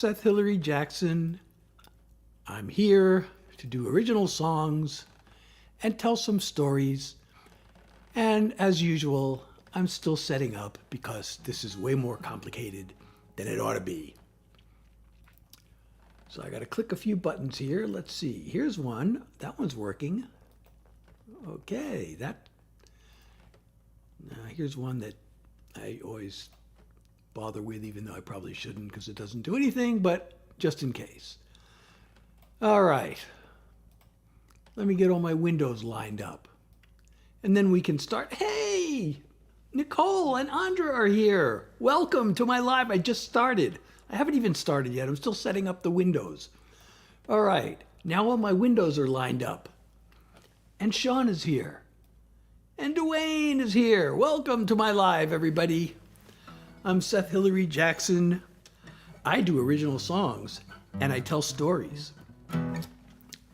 Seth Hillary Jackson. I'm here to do original songs and tell some stories. And as usual, I'm still setting up because this is way more complicated than it ought to be. So I got to click a few buttons here. Let's see. Here's one. That one's working. Okay, here's one that I always bother with, even though I probably shouldn't because it doesn't do anything, but just in case. All right. Let me get all my windows lined up. And then we can start. Hey, Nicole and Andra are here. Welcome to my live. I just started. I haven't even started yet. I'm still setting up the windows. All right. Now all my windows are lined up. And Sean is here. And Dwayne is here. Welcome to my live, everybody. I'm Seth Hillary Jackson. I do original songs and I tell stories.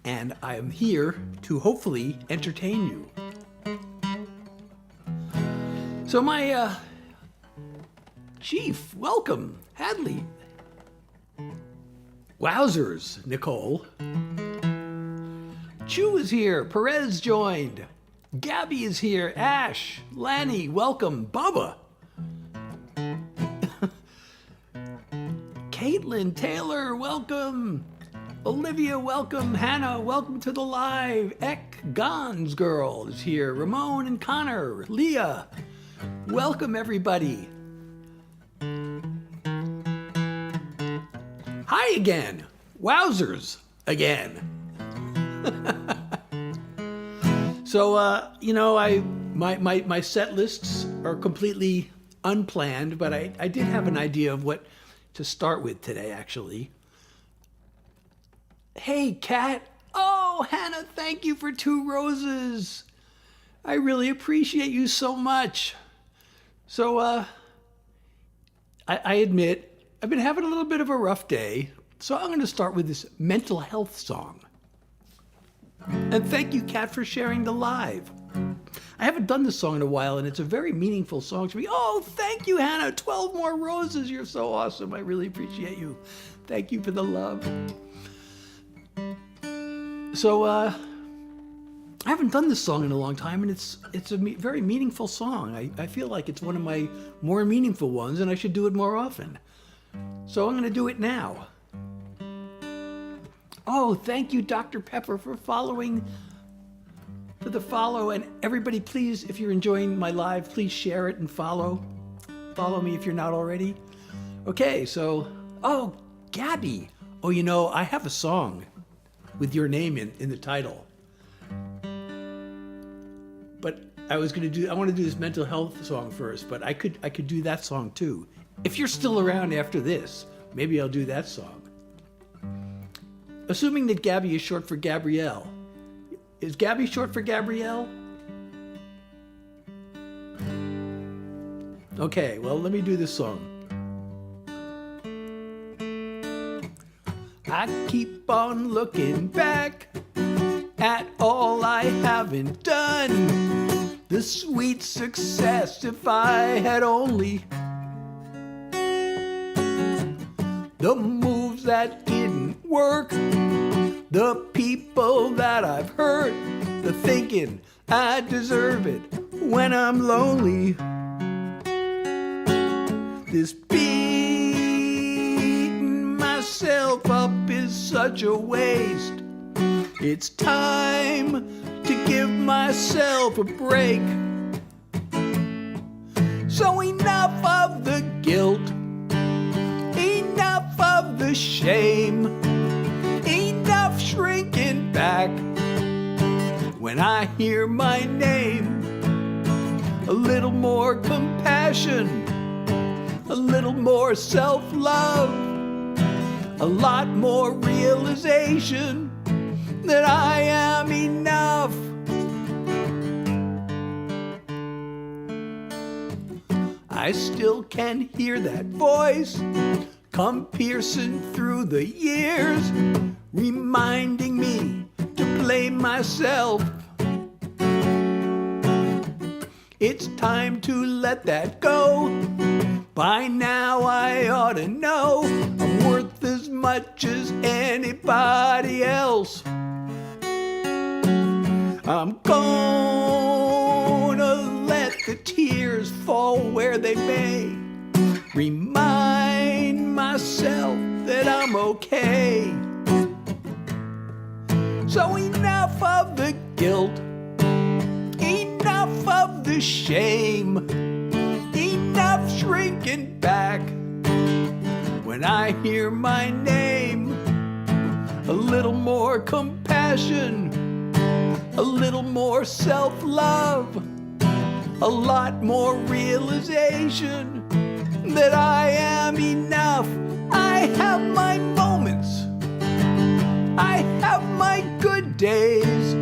And I am here to hopefully entertain you. So my chief, welcome, Hadley. Wowzers, Nicole. Chu is here. Perez joined. Gabby is here. Ash, Lanny, welcome. Bubba. Caitlin, Taylor, welcome. Olivia, welcome. Hannah, welcome to the live. Ek Gons girl is here. Ramon and Connor. Leah, welcome everybody. Hi again. Wowzers again. So, my set lists are completely unplanned, but I did have an idea of what to start with today, actually. Hey, Kat. Oh, Hannah, thank you for 2 roses. I really appreciate you so much. So, I admit, I've been having a little bit of a rough day, so I'm going to start with this mental health song. And thank you, Kat, for sharing the live. I haven't done this song in a while, and it's a very meaningful song to me. Oh, thank you, Hannah. 12 more roses. You're so awesome. I really appreciate you. Thank you for the love. So, I haven't done this song in a long time, and it's a very meaningful song. I feel like it's one of my more meaningful ones, and I should do it more often. So I'm going to do it now. Oh, thank you, Dr. Pepper, for the follow. And everybody, please, if you're enjoying my live, please share it and follow. Follow me if you're not already. Okay, so, oh, Gabby. Oh, I have a song with your name in the title. But I want to do this mental health song first, but I could do that song too. If you're still around after this, maybe I'll do that song. Assuming that Gabby is short for Gabrielle. Is Gabby short for Gabrielle? Okay, well, let me do this song. I keep on looking back at all I haven't done. The sweet success if I had only. The moves that didn't work. The people that I've hurt. The thinking I deserve it when I'm lonely. This beating myself up is such a waste. It's time to give myself a break. So enough of the guilt. Enough of the shame. Enough shrinking back when I hear my name. A little more compassion, a little more self-love, a lot more realization that I am enough. I still can hear that voice come piercing through the years, reminding me to blame myself. It's time to let that go. By now I ought to know I'm worth as much as anybody else. I'm gonna let the tears fall where they may. Remind myself that I'm okay. So enough of the guilt, enough of the shame, enough shrinking back when I hear my name. A little more compassion, a little more self-love, a lot more realization that I am enough. I have my moments, I have my good days.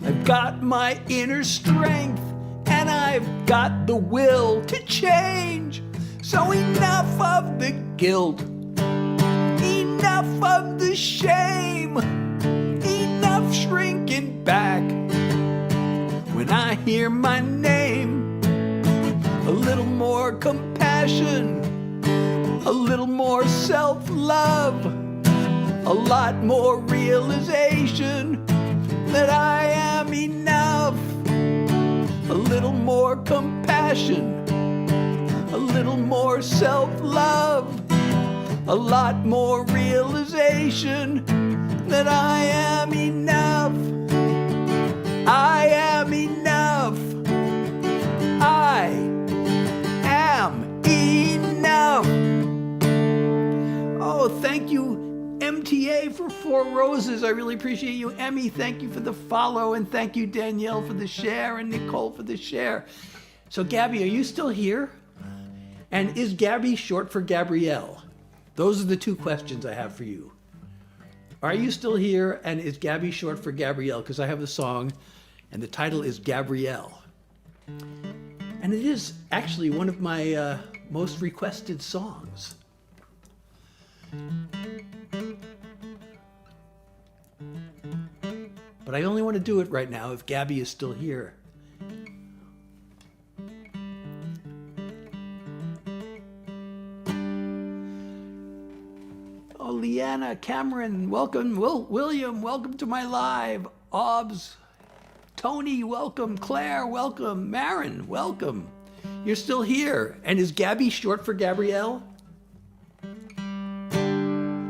I've got my inner strength and I've got the will to change. So enough of the guilt, enough of the shame, enough shrinking back when I hear my name. A little more compassion, a little more self-love, a lot more realization that I am enough. A little more compassion, a little more self-love, a lot more realization that I am enough. I am enough. I am enough. Oh, thank you, MTA, for 4 roses. I really appreciate you. Emmy, thank you for the follow, and thank you, Danielle, for the share, and Nicole for the share. So, Gabby, are you still here? And is Gabby short for Gabrielle? Those are the 2 questions I have for you. Are you still here, and is Gabby short for Gabrielle? Because I have the song, and the title is Gabrielle. And it is actually one of my most requested songs. But I only want to do it right now if Gabby is still here. Oh, Leanna, Cameron, welcome. William, welcome to my live. Obbs, Tony, welcome. Claire, welcome. Marin, welcome. You're still here. And is Gabby short for Gabrielle?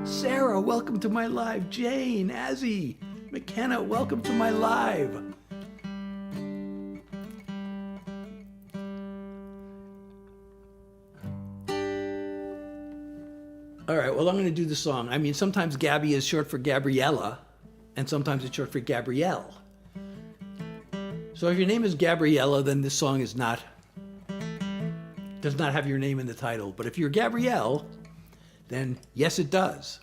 Sarah, welcome to my live. Jane, Azzy, McKenna, welcome to my live. All right, well, I'm going to do the song. I mean, sometimes Gabby is short for Gabriella, and sometimes it's short for Gabrielle. So if your name is Gabriella, then this song does not have your name in the title. But if you're Gabrielle, then yes, it does.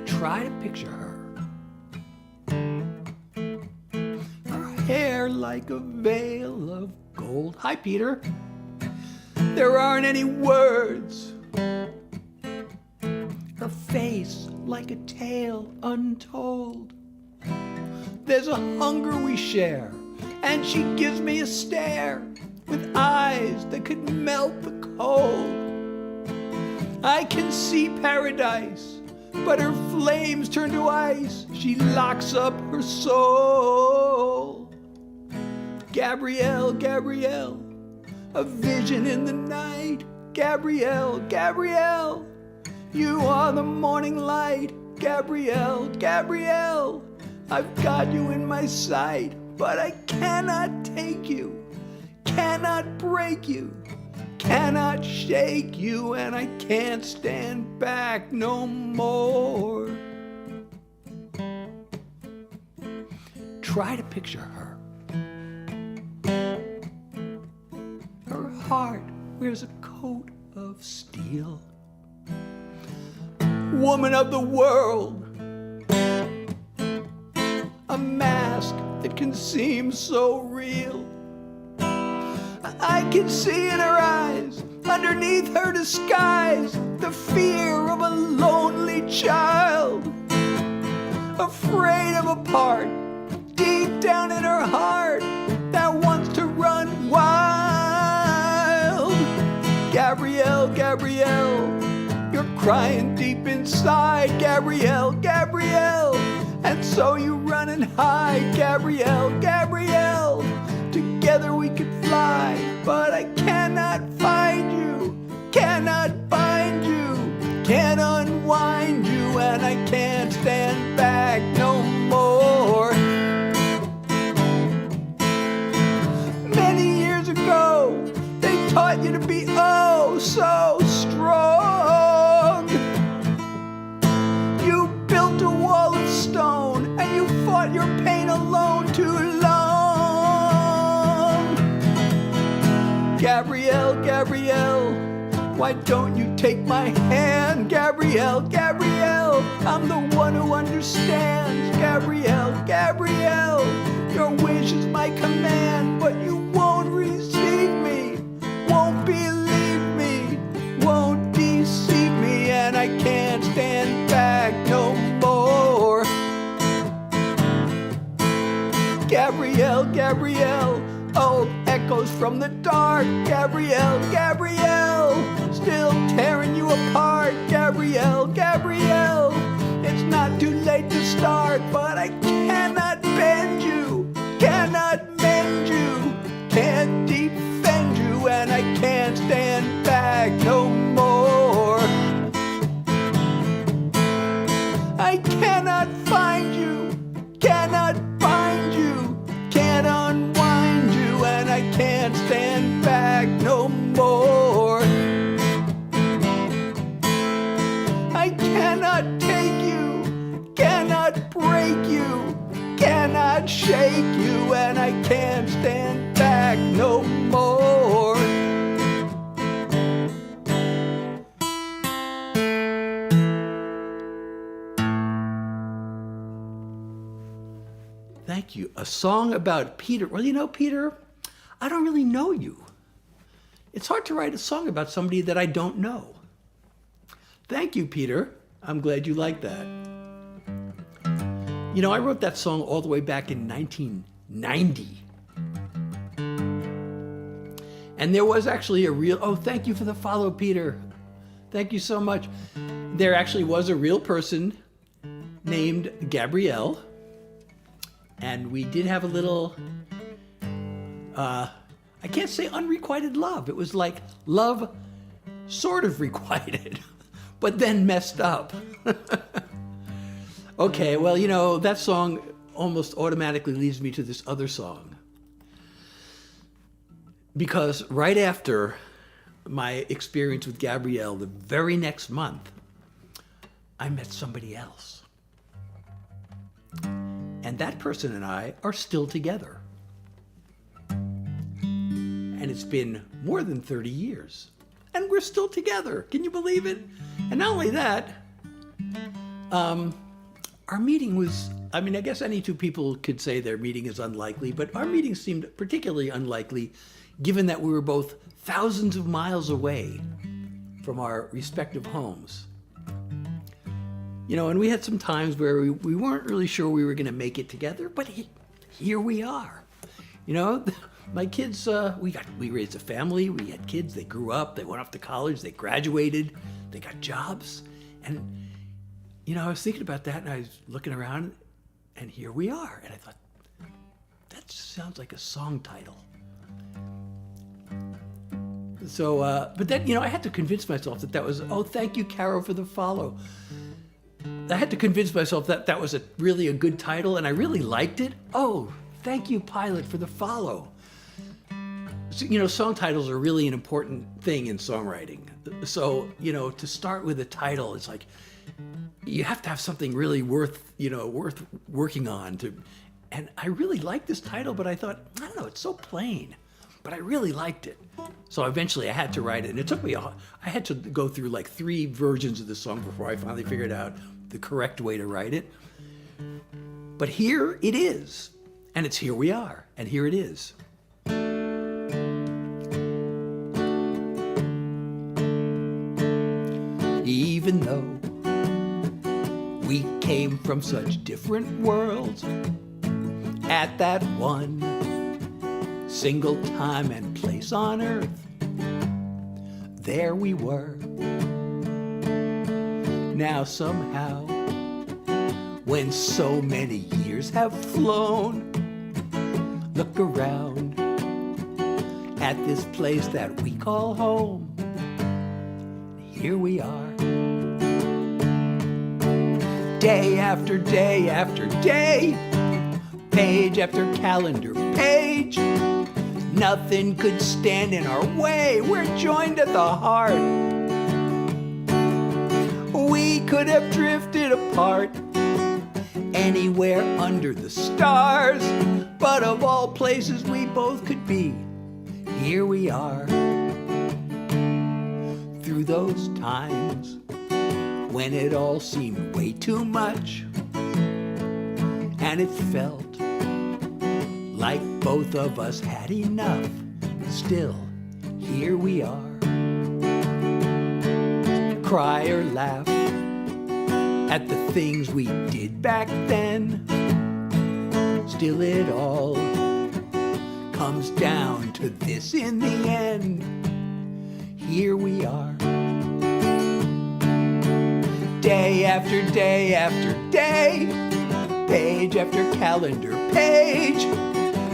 Try to picture her. Her hair like a veil of gold. Hi, Peter. There aren't any words. Her face like a tale untold. There's a hunger we share, and she gives me a stare with eyes that could melt the cold. I can see paradise, but her flames turn to ice. She locks up her soul. Gabrielle, Gabrielle, a vision in the night. Gabrielle, Gabrielle, you are the morning light. Gabrielle, Gabrielle, I've got you in my sight, but I cannot take you, cannot break you, cannot shake you, and I can't stand back no more. Try to picture her. Her heart wears a coat of steel. Woman of the world, a mask that can seem so real. I can see in her eyes, underneath her disguise, the fear of a lonely child. afraid of a part deep down in her heart that wants to run wild. Gabrielle, Gabrielle, you're crying deep inside. Gabrielle, Gabrielle, and so you run and hide. Gabrielle, Gabrielle, together we could fly, but I cannot find you, cannot bind you, can't unwind you, and I can't stand back no more. Many years ago, they taught you to be oh so strong. You built a wall of stone, and you fought your pain alone too long. Gabrielle, Gabrielle, why don't you take my hand? Gabrielle, Gabrielle, I'm the one who understands. Gabrielle, Gabrielle, your wish is my command, but you won't receive me, won't believe me, won't deceive me, and I can't stand back no more. Gabrielle, Gabrielle, oh, echoes from the dark. Gabrielle, Gabrielle, still tearing you apart. Gabrielle, Gabrielle, it's not too late to start, but I cannot bend you, cannot mend you, can't defend you, and I can't stand back no more. I cannot find you, cannot bind you, can't unwind you, and I can't stand back no more. I cannot take you, cannot break you, cannot shake you, and I can't stand back no more. Thank you. A song about Peter. Well, you know, Peter, I don't really know you. It's hard to write a song about somebody that I don't know. Thank you, Peter. I'm glad you like that. You know, I wrote that song all the way back in 1990. And there was actually a real, oh, thank you for the follow, Peter. Thank you so much. There actually was a real person named Gabrielle. And we did have a little, I can't say unrequited love. It was like love sort of requited, but then messed up. Okay, well, you know, that song almost automatically leads me to this other song. Because right after my experience with Gabrielle, the very next month, I met somebody else. And that person and I are still together. And it's been more than 30 years. And we're still together. Can you believe it? And not only that, our meeting was, I mean, I guess any two people could say their meeting is unlikely, but our meeting seemed particularly unlikely given that we were both thousands of miles away from our respective homes. You know, and we had some times where we weren't really sure we were going to make it together, but here we are. You know, my kids, we raised a family, we had kids, they grew up, they went off to college, they graduated, they got jobs. And, you know, I was thinking about that and I was looking around and here we are. And I thought, that sounds like a song title. So, but then, you know, I had to convince myself that was, oh, thank you, Carol, for the follow. I had to convince myself that that was really a good title, and I really liked it. Oh, thank you, Pilot, for the follow. So, you know, song titles are really an important thing in songwriting. So, you know, to start with a title, it's like, you have to have something really worth working on. And I really liked this title, but I thought, I don't know, it's so plain. But I really liked it. So eventually I had to write it. And it took me, I had to go through like 3 versions of the song before I finally figured out the correct way to write it. But here it is. And it's Here We Are. And here it is. Even though we came from such different worlds. At that one single time and place on earth, there we were. Now somehow, when so many years have flown, look around at this place that we call home. Here we are. Day after day after day, page after calendar page, nothing could stand in our way. We're joined at the heart. We could have drifted apart anywhere under the stars, but of all places we both could be, here we are. Through those times when it all seemed way too much, and it felt like both of us had enough, still, here we are. Cry or laugh at the things we did back then, still it all comes down to this in the end. Here we are. Day after day after day, page after calendar page,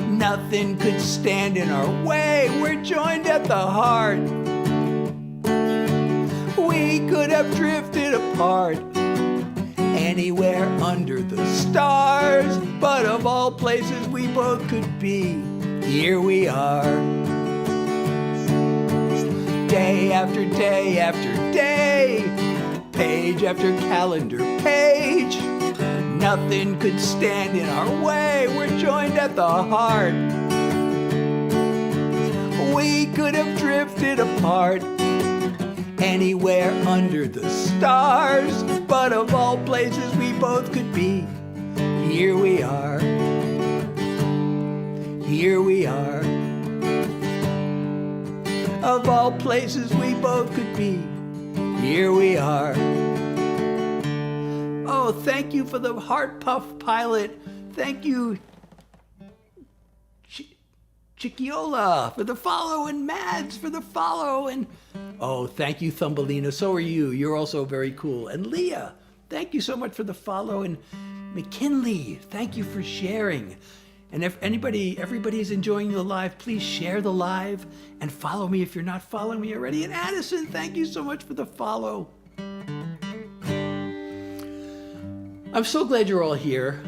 nothing could stand in our way. We're joined at the heart. We could have drifted apart anywhere under the stars, but of all places we both could be, here we are. Day after day after day, page after calendar page, nothing could stand in our way. We're joined at the heart. We could have drifted apart anywhere under the stars, but of all places we both could be, here we are. Here we are. Of all places we both could be, here we are. Oh, thank you for the Heart Puff Pilot. Thank you, Chiquiola, for the follow, and Mads for the follow, and oh, thank you, Thumbelina. So are you. You're also very cool. And Leah, thank you so much for the follow, and McKinley, thank you for sharing. And if everybody's enjoying the live, please share the live and follow me if you're not following me already. And Addison, thank you so much for the follow. I'm so glad you're all here.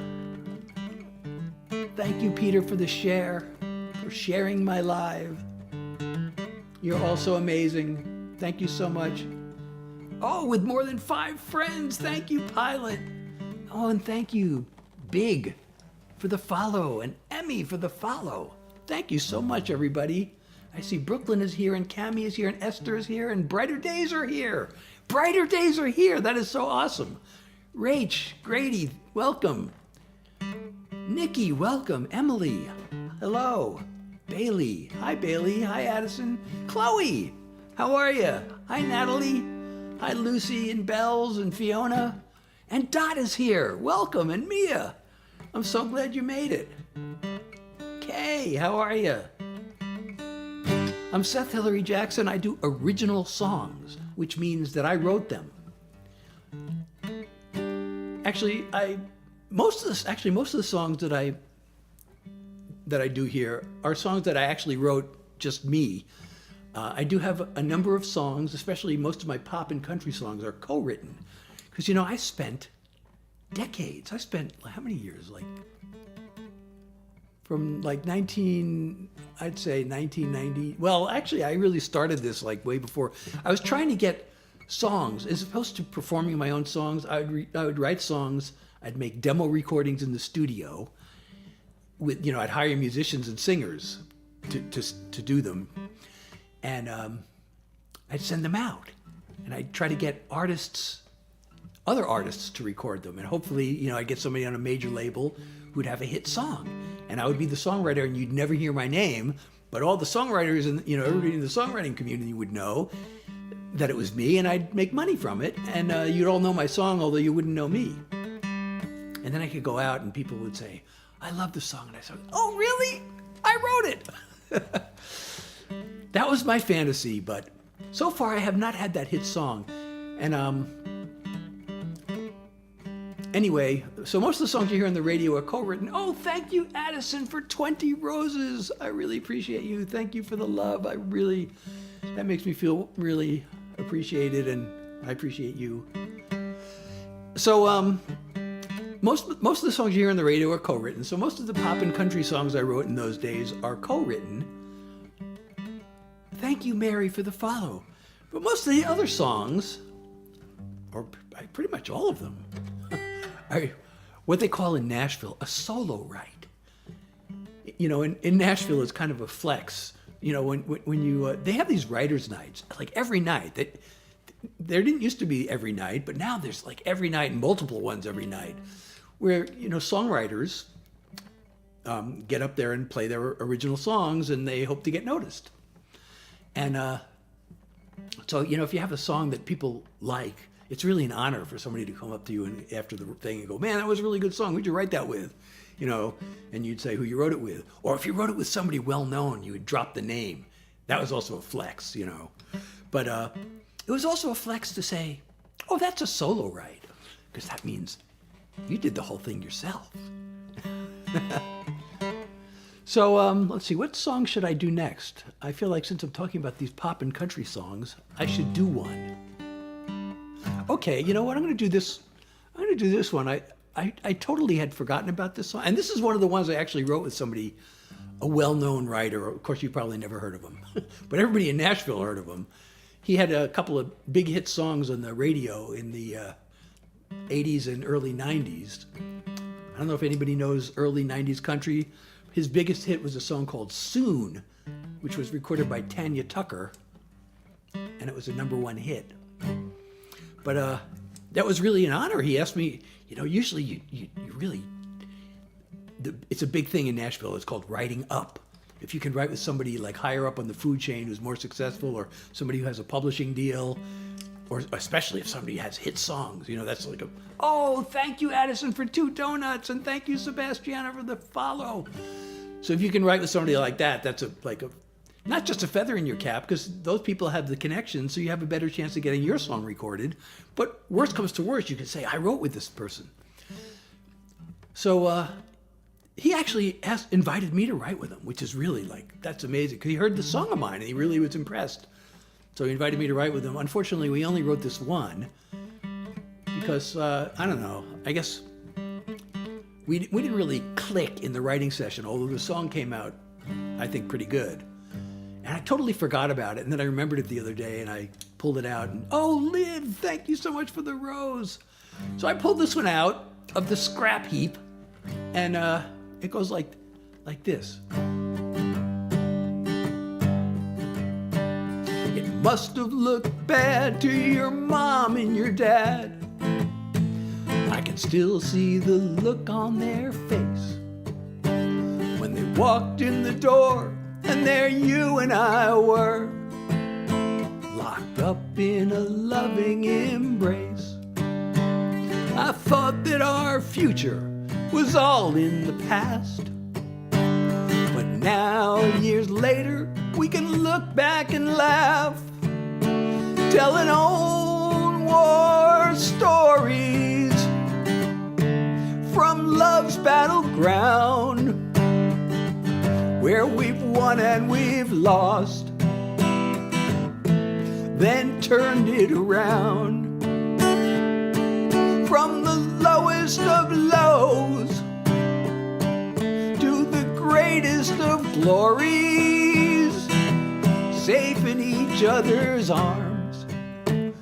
Thank you, Peter, for the share, for sharing my live. You're all so amazing. Thank you so much. Oh, with more than 5 friends. Thank you, Pilot. Oh, and thank you, Big, for the follow, and Emmy for the follow. Thank you so much, everybody. I see Brooklyn is here, and Cammie is here, and Esther is here, and Brighter Days are here. Brighter Days are here. That is so awesome. Rach, Grady, welcome. Nikki, welcome. Emily, hello. Bailey, hi Bailey. Hi Addison. Chloe, how are you? Hi Natalie. Hi Lucy and Bells and Fiona. And Dot is here. Welcome. And Mia. I'm so glad you made it. Kay, how are you? I'm Seth Hillary Jackson. I do original songs, which means that I wrote them. Actually, most of the songs that I do here are songs that I actually wrote just me. I do have a number of songs, especially most of my pop and country songs are co-written. Because, you know, I spent decades. I spent, how many years? From 1990. Well, actually, I really started this way before. I was trying to get songs. As opposed to performing my own songs, I would write songs. I'd make demo recordings in the studio. I'd hire musicians and singers to do them. And I'd send them out. And I'd try to get other artists to record them. And hopefully, I'd get somebody on a major label who'd have a hit song. And I would be the songwriter, and you'd never hear my name, but all the songwriters and, everybody in the songwriting community would know that it was me, and I'd make money from it. And you'd all know my song, although you wouldn't know me. And then I could go out and people would say, I love the song. And I said, oh, really? I wrote it. That was my fantasy, but so far I have not had that hit song. And anyway, so most of the songs you hear on the radio are co-written. Oh, thank you, Addison, for 20 roses. I really appreciate you. Thank you for the love. That makes me feel really appreciated, and I appreciate you. So most of the songs you hear on the radio are co-written. So most of the pop and country songs I wrote in those days are co-written. Thank you, Mary, for the follow. But most of the other songs, or pretty much all of them, are what they call in Nashville a solo write. You know, in Nashville, it's kind of a flex. You know, when you they have these writers' nights, like every night. There didn't used to be every night, but now there's like every night and multiple ones every night, where, you know, songwriters get up there and play their original songs, and they hope to get noticed. And so, you know, if you have a song that people like, it's really an honor for somebody to come up to you and after the thing and go, man, that was a really good song. Who'd you write that with? You know, and you'd say who you wrote it with. Or if you wrote it with somebody well-known, you would drop the name. That was also a flex, you know. But it was also a flex to say, oh, that's a solo write, because that means you did the whole thing yourself. So let's see, what song should I do next? I feel like since I'm talking about these pop and country songs, I should do one. Okay, you know what? I'm going to do this. I'm going to do this one. I totally had forgotten about this song. And this is one of the ones I actually wrote with somebody, a well-known writer. Of course, you probably never heard of him. But everybody in Nashville heard of him. He had a couple of big hit songs on the radio in the 80s and early 90s. I don't know if anybody knows early 90s country. His biggest hit was a song called Soon, which was recorded by Tanya Tucker, and it was a #1 hit. But that was really an honor. He asked me, you know, usually you really, it's a big thing in Nashville. It's called writing up. If you can write with somebody like higher up on the food chain who's more successful, or somebody who has a publishing deal, or especially if somebody has hit songs, you know, that's like oh, thank you, Addison, for 2 donuts, and thank you, Sebastiana, for the follow. So if you can write with somebody like that, that's not just a feather in your cap, because those people have the connection, so you have a better chance of getting your song recorded. But worst comes to worst, you can say, I wrote with this person. So he actually invited me to write with him, which is really that's amazing, because he heard the song of mine and he really was impressed. So he invited me to write with him. Unfortunately, we only wrote this one because, I don't know, I guess we didn't really click in the writing session, although the song came out, I think, pretty good. And I totally forgot about it. And then I remembered it the other day and I pulled it out and, oh, Liv, thank you so much for the rose. So I pulled this one out of the scrap heap, and it goes like this. It must have looked bad to your mom and your dad. I can still see the look on their face when they walked in the door, and there you and I were, locked up in a loving embrace. I thought that our future was all in the past, but now, years later, we can look back and laugh, telling old war stories from love's battleground, where we've won and we've lost, then turned it around. From the lowest of lows to the greatest of glories, safe in each other's arms,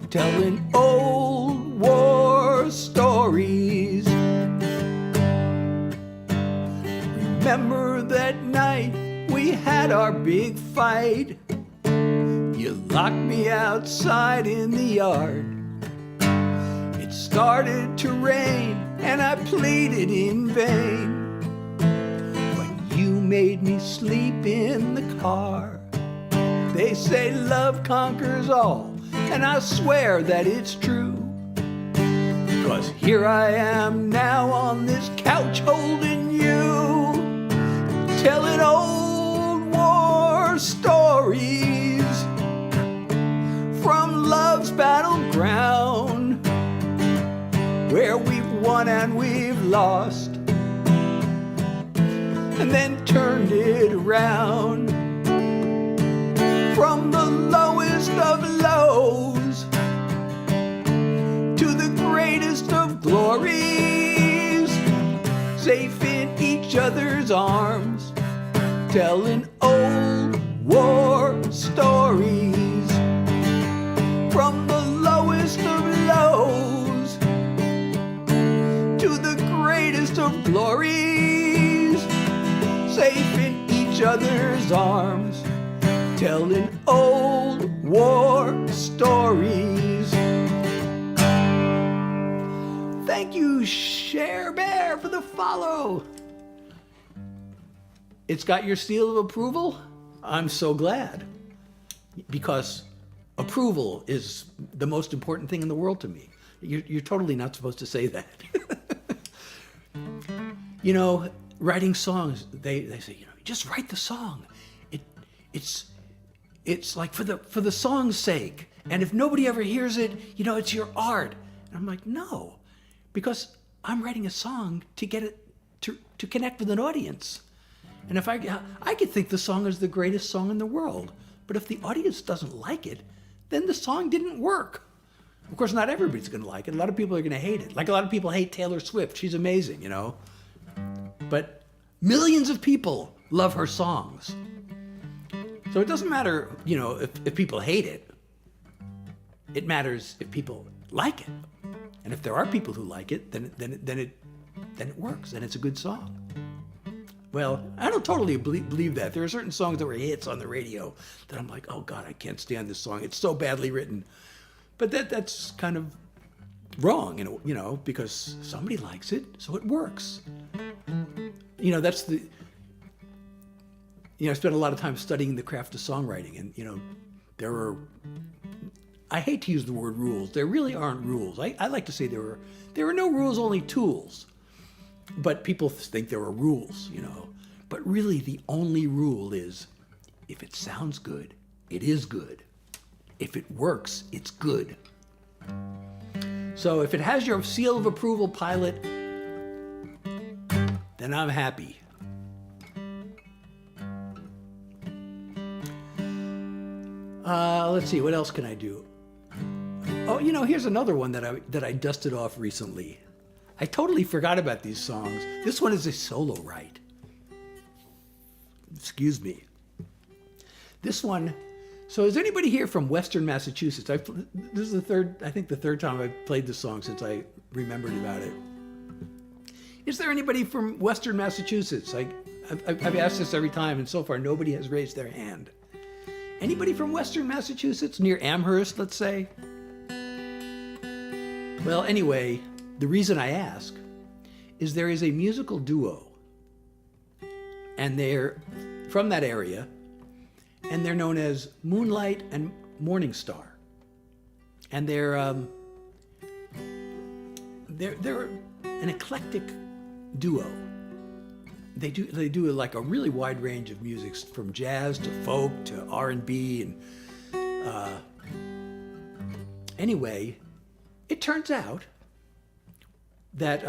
telling old war stories. Remember that night we had our big fight. You locked me outside in the yard. It started to rain and I pleaded in vain, but you made me sleep in the car. They say love conquers all, and I swear that it's true, 'Cause here I am now on this couch holding you, telling old war stories from love's battleground, where we've won and we've lost, and then turned it around. From the lowest of lows to the greatest of glories, safe in each other's arms, telling old war stories. From the lowest of lows to the greatest of glories, safe in each other's arms, telling old war stories. Thank you, Share Bear, for the follow. It's got your seal of approval? I'm so glad. Because approval is the most important thing in the world to me. You're totally not supposed to say that. You know, writing songs, they say, you know, just write the song. It's like for the song's sake. And if nobody ever hears it, you know, it's your art. And I'm like, no, because I'm writing a song to get it to connect with an audience. And if I could think the song is the greatest song in the world, but if the audience doesn't like it, then the song didn't work. Of course, not everybody's going to like it. A lot of people are going to hate it. Like a lot of people hate Taylor Swift. She's amazing, you know. But millions of people love her songs. So it doesn't matter, you know, if people hate it. It matters if people like it. And if there are people who like it, then it works, and it's a good song. Well, I don't totally believe that. There are certain songs that were hits on the radio that I'm like, oh God, I can't stand this song. It's so badly written. But that's kind of wrong, you know, because somebody likes it, so it works. You know, I spent a lot of time studying the craft of songwriting, and, you know, I hate to use the word rules. There really aren't rules. I like to say there are no rules, only tools. But people think there are rules, you know. But really, the only rule is, if it sounds good, it is good. If it works, it's good. So if it has your seal of approval, pilot, then I'm happy. Let's see, what else can I do? Oh, you know, here's another one that I dusted off recently. I totally forgot about these songs. This one is a solo write. Excuse me. This one, so is anybody here from Western Massachusetts? This is the third time I've played this song since I remembered about it. Is there anybody from Western Massachusetts? I've asked this every time, and so far nobody has raised their hand. Anybody from Western Massachusetts? Near Amherst, let's say? Well, anyway, the reason I ask is there is a musical duo, and they're from that area, and they're known as Moonlight and Morning Star. And they're an eclectic duo. They do like a really wide range of music, from jazz to folk to R&B, and anyway, it turns out that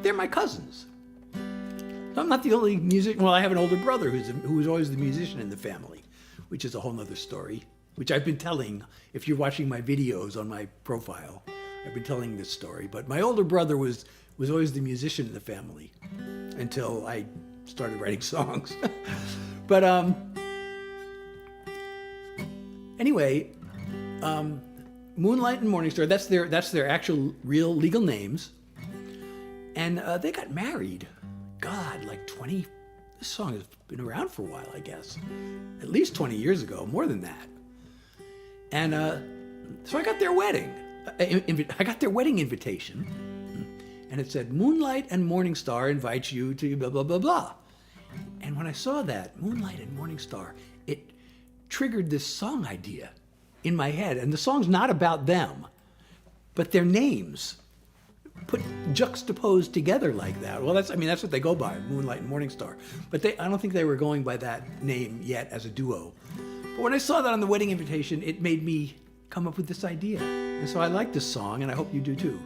they're my cousins. I'm not the only musician. Well, I have an older brother who was always the musician in the family, which is a whole nother story, which I've been telling. If you're watching my videos on my profile, I've been telling this story. But my older brother was always the musician in the family until I started writing songs. But anyway, Moonlight and Morningstar, that's their actual real legal names. And they got married, God, like 20, this song has been around for a while, I guess. At least 20 years ago, more than that. And so I got their wedding. I got their wedding invitation. And it said, Moonlight and Morningstar invite you to blah, blah, blah, blah. And when I saw that, Moonlight and Morningstar, it triggered this song idea in my head. And the song's not about them. but their names put juxtaposed together like that. Well, that's what they go by, Moonlight and Morningstar. But I don't think they were going by that name yet as a duo. But when I saw that on the wedding invitation, it made me come up with this idea. And so I like this song, and I hope you do too.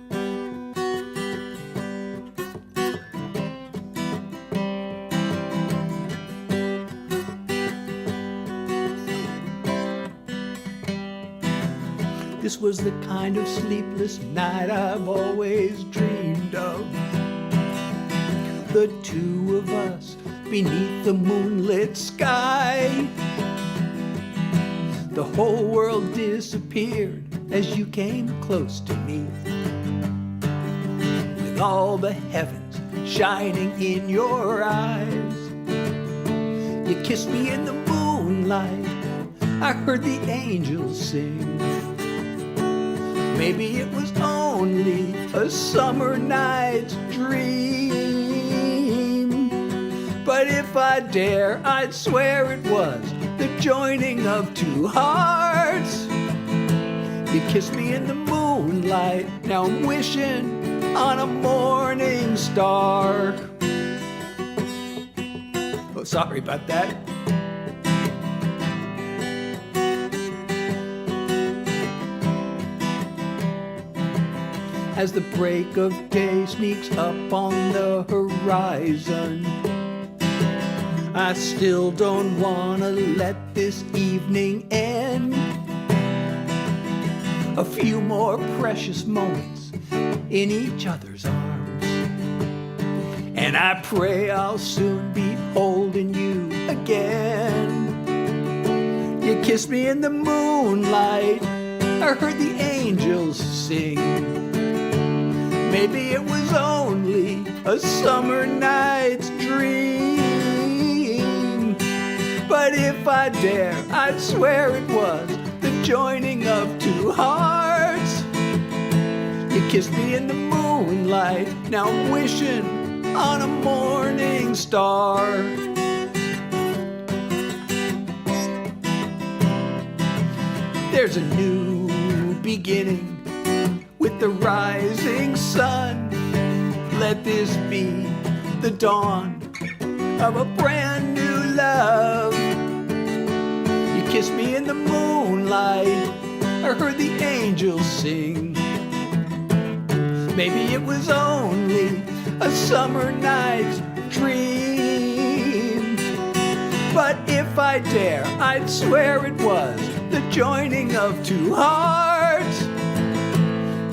This was the kind of sleepless night I've always dreamed of. The two of us beneath the moonlit sky. The whole world disappeared as you came close to me. With all the heavens shining in your eyes. You kissed me in the moonlight. I heard the angels sing. Maybe it was only a summer night's dream. But if I dare, I'd swear it was the joining of two hearts. You kissed me in the moonlight, now I'm wishing on a morning star. Oh, sorry about that. As the break of day sneaks up on the horizon, I still don't want to let this evening end. A few more precious moments in each other's arms, and I pray I'll soon be holding you again. You kissed me in the moonlight, I heard the angels sing. Maybe it was only a summer night's dream. But if I dare, I'd swear it was the joining of two hearts. You kissed me in the moonlight, now I'm wishing on a morning star. There's a new beginning with the rising sun. Let this be the dawn of a brand new love. You kissed me in the moonlight, I heard the angels sing. Maybe it was only a summer night's dream. But if I dare, I'd swear it was the joining of two hearts.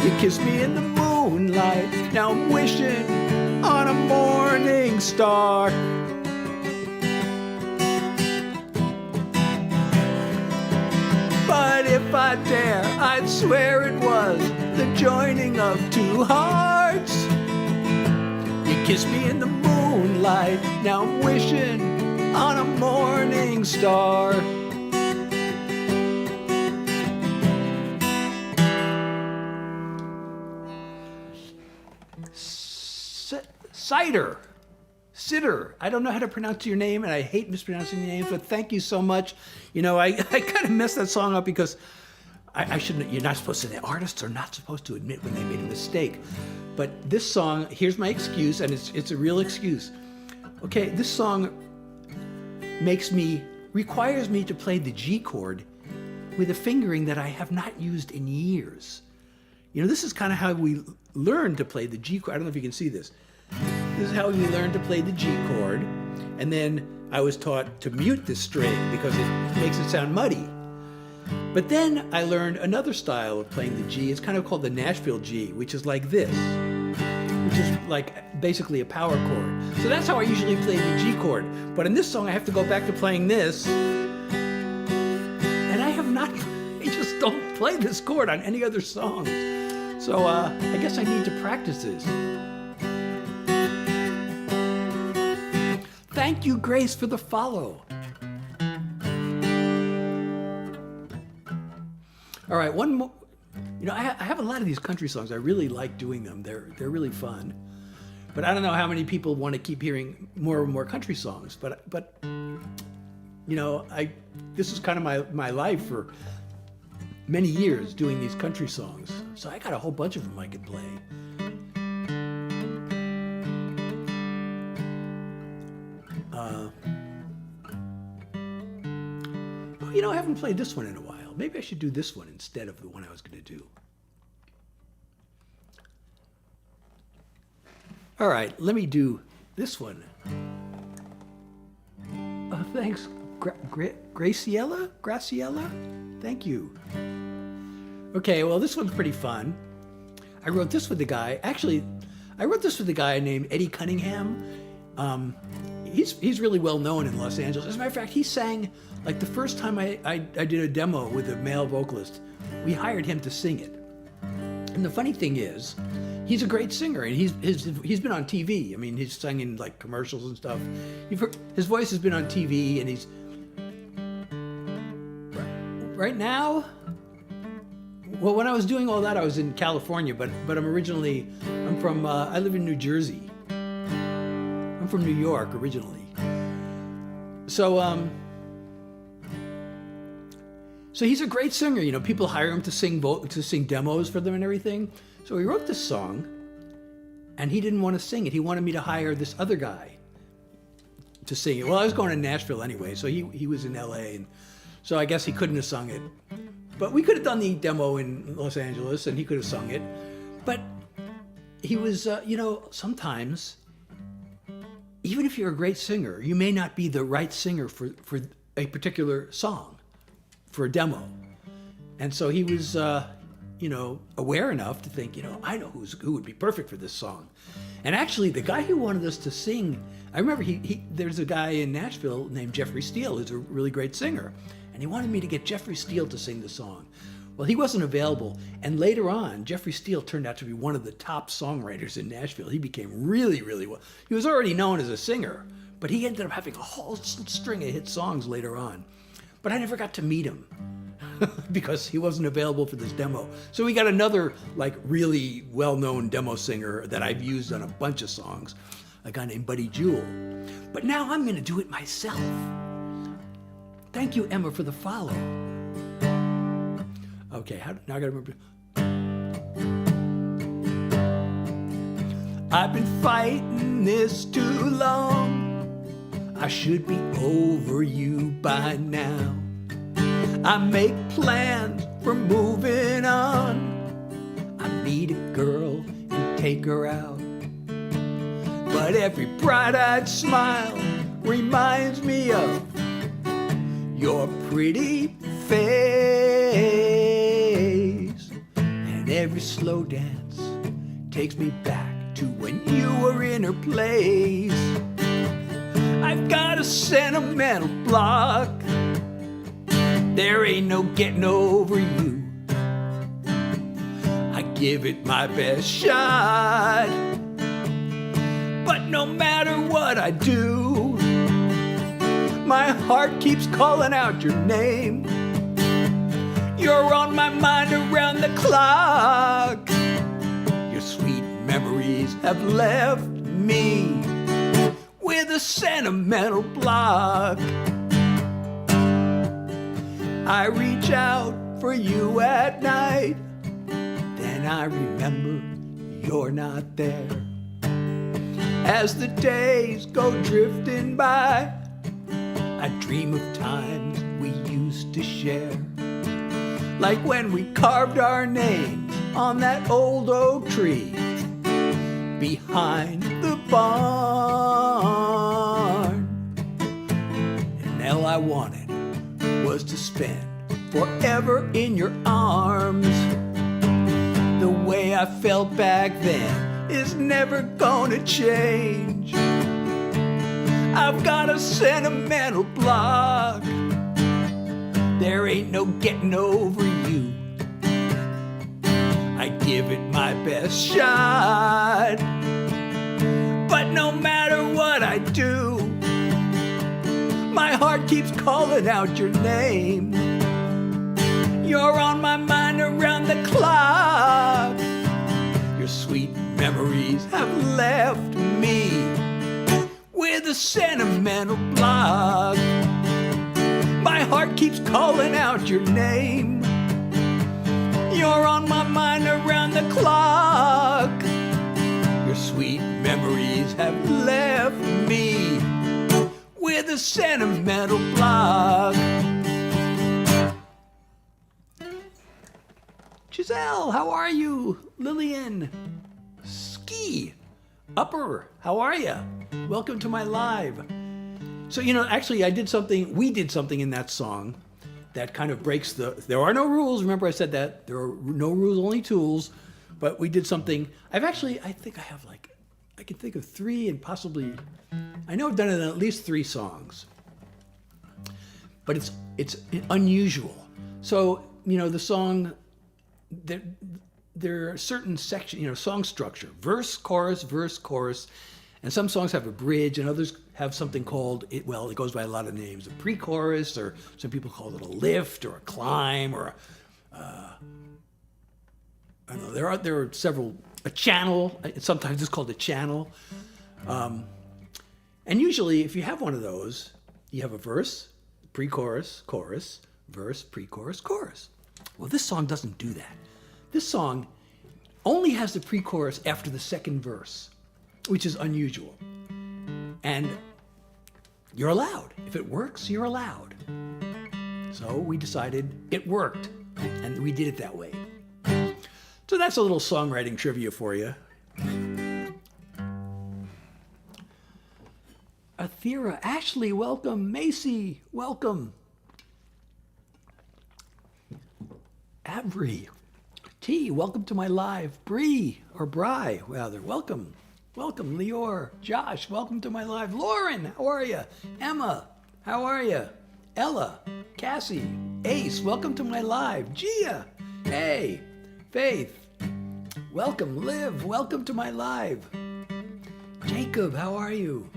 You kissed me in the moonlight, now I'm wishing on a morning star. But if I dare, I'd swear it was the joining of two hearts. You kissed me in the moonlight, now I'm wishing on a morning star. Sitter. I don't know how to pronounce your name, and I hate mispronouncing your names, but thank you so much. You know, I kind of messed that song up because I shouldn't. You're not supposed to. The artists are not supposed to admit when they made a mistake. But this song, here's my excuse, and it's a real excuse. Okay, this song requires me to play the G chord with a fingering that I have not used in years. You know, this is kind of how we learn to play the G chord. I don't know if you can see this. This is how we learn to play the G chord. And then I was taught to mute this string because it makes it sound muddy. But then I learned another style of playing the G. It's kind of called the Nashville G, which is like this, which is like basically a power chord. So that's how I usually play the G chord. But in this song, I have to go back to playing this. And I have not, I just don't play this chord on any other songs. So I guess I need to practice this. Thank you, Grace, for the follow. All right, one more. You know, I have a lot of these country songs. I really like doing them. They're really fun. But I don't know how many people want to keep hearing more and more country songs. But you know, this is kind of my life for many years doing these country songs. So I got a whole bunch of them I could play. You know, I haven't played this one in a while. Maybe I should do this one instead of the one I was going to do. All right, let me do this one. Thanks, Graciela? Thank you. Okay, well, this one's pretty fun. I wrote this with the guy. Actually, I wrote this with a guy named Eddie Cunningham. He's really well known in Los Angeles. As a matter of fact, he sang, like the first time I did a demo with a male vocalist, we hired him to sing it. And the funny thing is, he's a great singer, and he's been on TV. I mean, he's sung in like commercials and stuff. His voice has been on TV, and he's right now. Well, when I was doing all that, I was in California, but I'm from I live in New Jersey. I'm from New York originally. So he's a great singer. You know, people hire him to sing demos for them and everything. So he wrote this song, and he didn't want to sing it. He wanted me to hire this other guy to sing it. Well, I was going to Nashville anyway, so he was in LA, and so I guess he couldn't have sung it. But we could have done the demo in Los Angeles, and he could have sung it. But he was, you know, sometimes, even if you're a great singer, you may not be the right singer for a particular song, for a demo. And so he was, you know, aware enough to think, you know, I know who would be perfect for this song. And actually, the guy who wanted us to sing, I remember there's a guy in Nashville named Jeffrey Steele who's a really great singer. And he wanted me to get Jeffrey Steele to sing the song. Well, he wasn't available. And later on, Jeffrey Steele turned out to be one of the top songwriters in Nashville. He became really, really well. He was already known as a singer, but he ended up having a whole string of hit songs later on. But I never got to meet him because he wasn't available for this demo. So we got another like really well-known demo singer that I've used on a bunch of songs, a guy named Buddy Jewell. But now I'm going to do it myself. Thank you, Emma, for the follow. Okay, now I gotta remember. I've been fighting this too long. I should be over you by now. I make plans for moving on. I meet a girl and take her out. But every bright-eyed smile reminds me of your pretty face, and every slow dance takes me back to when you were in her place. I've got a sentimental block, there ain't no getting over you. I give it my best shot, but no matter what I do, my heart keeps calling out your name. You're on my mind around the clock. Your sweet memories have left me with a sentimental block. I reach out for you at night, then I remember you're not there. As the days go drifting by, I dream of times we used to share, like when we carved our names on that old oak tree behind the barn. And all I wanted was to spend forever in your arms. The way I felt back then is never gonna change. I've got a sentimental block, there ain't no getting over you. I give it my best shot, but no matter what I do, my heart keeps calling out your name. You're on my mind around the clock. Your sweet memories have left me with a sentimental block. My heart keeps calling out your name. You're on my mind around the clock. Your sweet memories have left me with a sentimental block. Giselle, how are you? Lillian, Ski, Upper, how are you? Welcome to my live. So, actually we did something in that song that kind of breaks there are no rules. Remember I said that. There are no rules, only tools. But we did something. I think I have I can think of 3 and possibly, I know I've done it in at least 3 songs. But it's unusual. So, the song, there are certain sections, song structure, verse, chorus, and some songs have a bridge and others have something called, it goes by a lot of names, a pre-chorus, or some people call it a lift or a climb, or I don't know, there are several, a channel, sometimes it's called a channel. And usually if you have one of those, you have a verse, pre-chorus, chorus, verse, pre-chorus, chorus. Well, this song doesn't do that. This song only has the pre-chorus after the second verse, which is unusual. And you're allowed. If it works, you're allowed. So we decided it worked, and we did it that way. So that's a little songwriting trivia for you. Athera, Ashley, welcome. Macy, welcome. Avery, T, welcome to my live. Bree, or Bry, rather, welcome. Welcome, Leor. Josh, welcome to my live. Lauren, how are you? Emma, how are you? Ella, Cassie, Ace, welcome to my live. Gia, hey. Faith, welcome. Liv, welcome to my live. Jacob, how are you?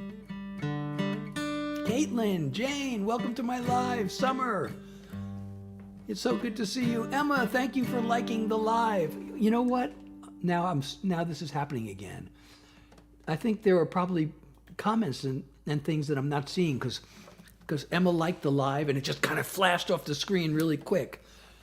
Caitlin, Jane, welcome to my live. Summer, it's so good to see you. Emma, thank you for liking the live. You know what? Now this is happening again. I think there are probably comments and things that I'm not seeing because Emma liked the live and it just kind of flashed off the screen really quick.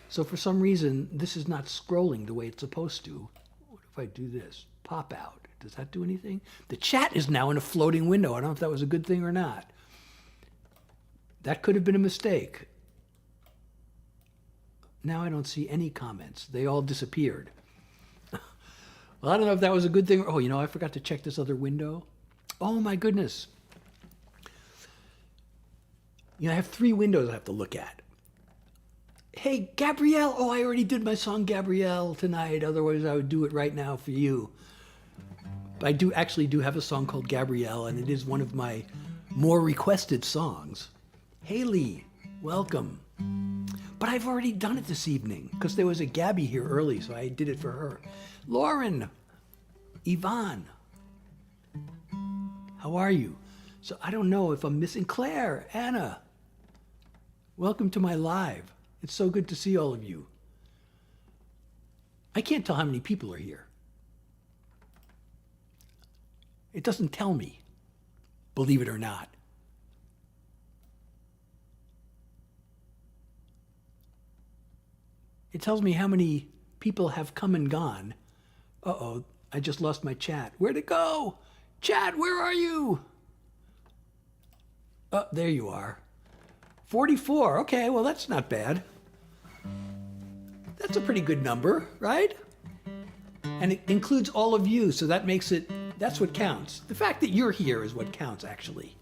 So for some reason, this is not scrolling the way it's supposed to. What if I do this? Pop out. Does that do anything? The chat is now in a floating window. I don't know if that was a good thing or not. That could have been a mistake. Now I don't see any comments. They all disappeared. Well, I don't know if that was a good thing. Oh, I forgot to check this other window. Oh, my goodness. I have 3 windows I have to look at. Hey, Gabrielle. Oh, I already did my song Gabrielle tonight. Otherwise, I would do it right now for you. But I do have a song called Gabrielle, and it is one of my more requested songs. Haley, welcome. But I've already done it this evening because there was a Gabby here early, so I did it for her. Lauren, Yvonne, how are you? So I don't know if I'm missing Claire, Anna. Welcome to my live. It's so good to see all of you. I can't tell how many people are here. It doesn't tell me, believe it or not. It tells me how many people have come and gone. Uh-oh, I just lost my chat. Where'd it go? Chat, where are you? Oh, there you are. 44, okay, well that's not bad. That's a pretty good number, right? And it includes all of you, so that makes it, that's what counts. The fact that you're here is what counts, actually.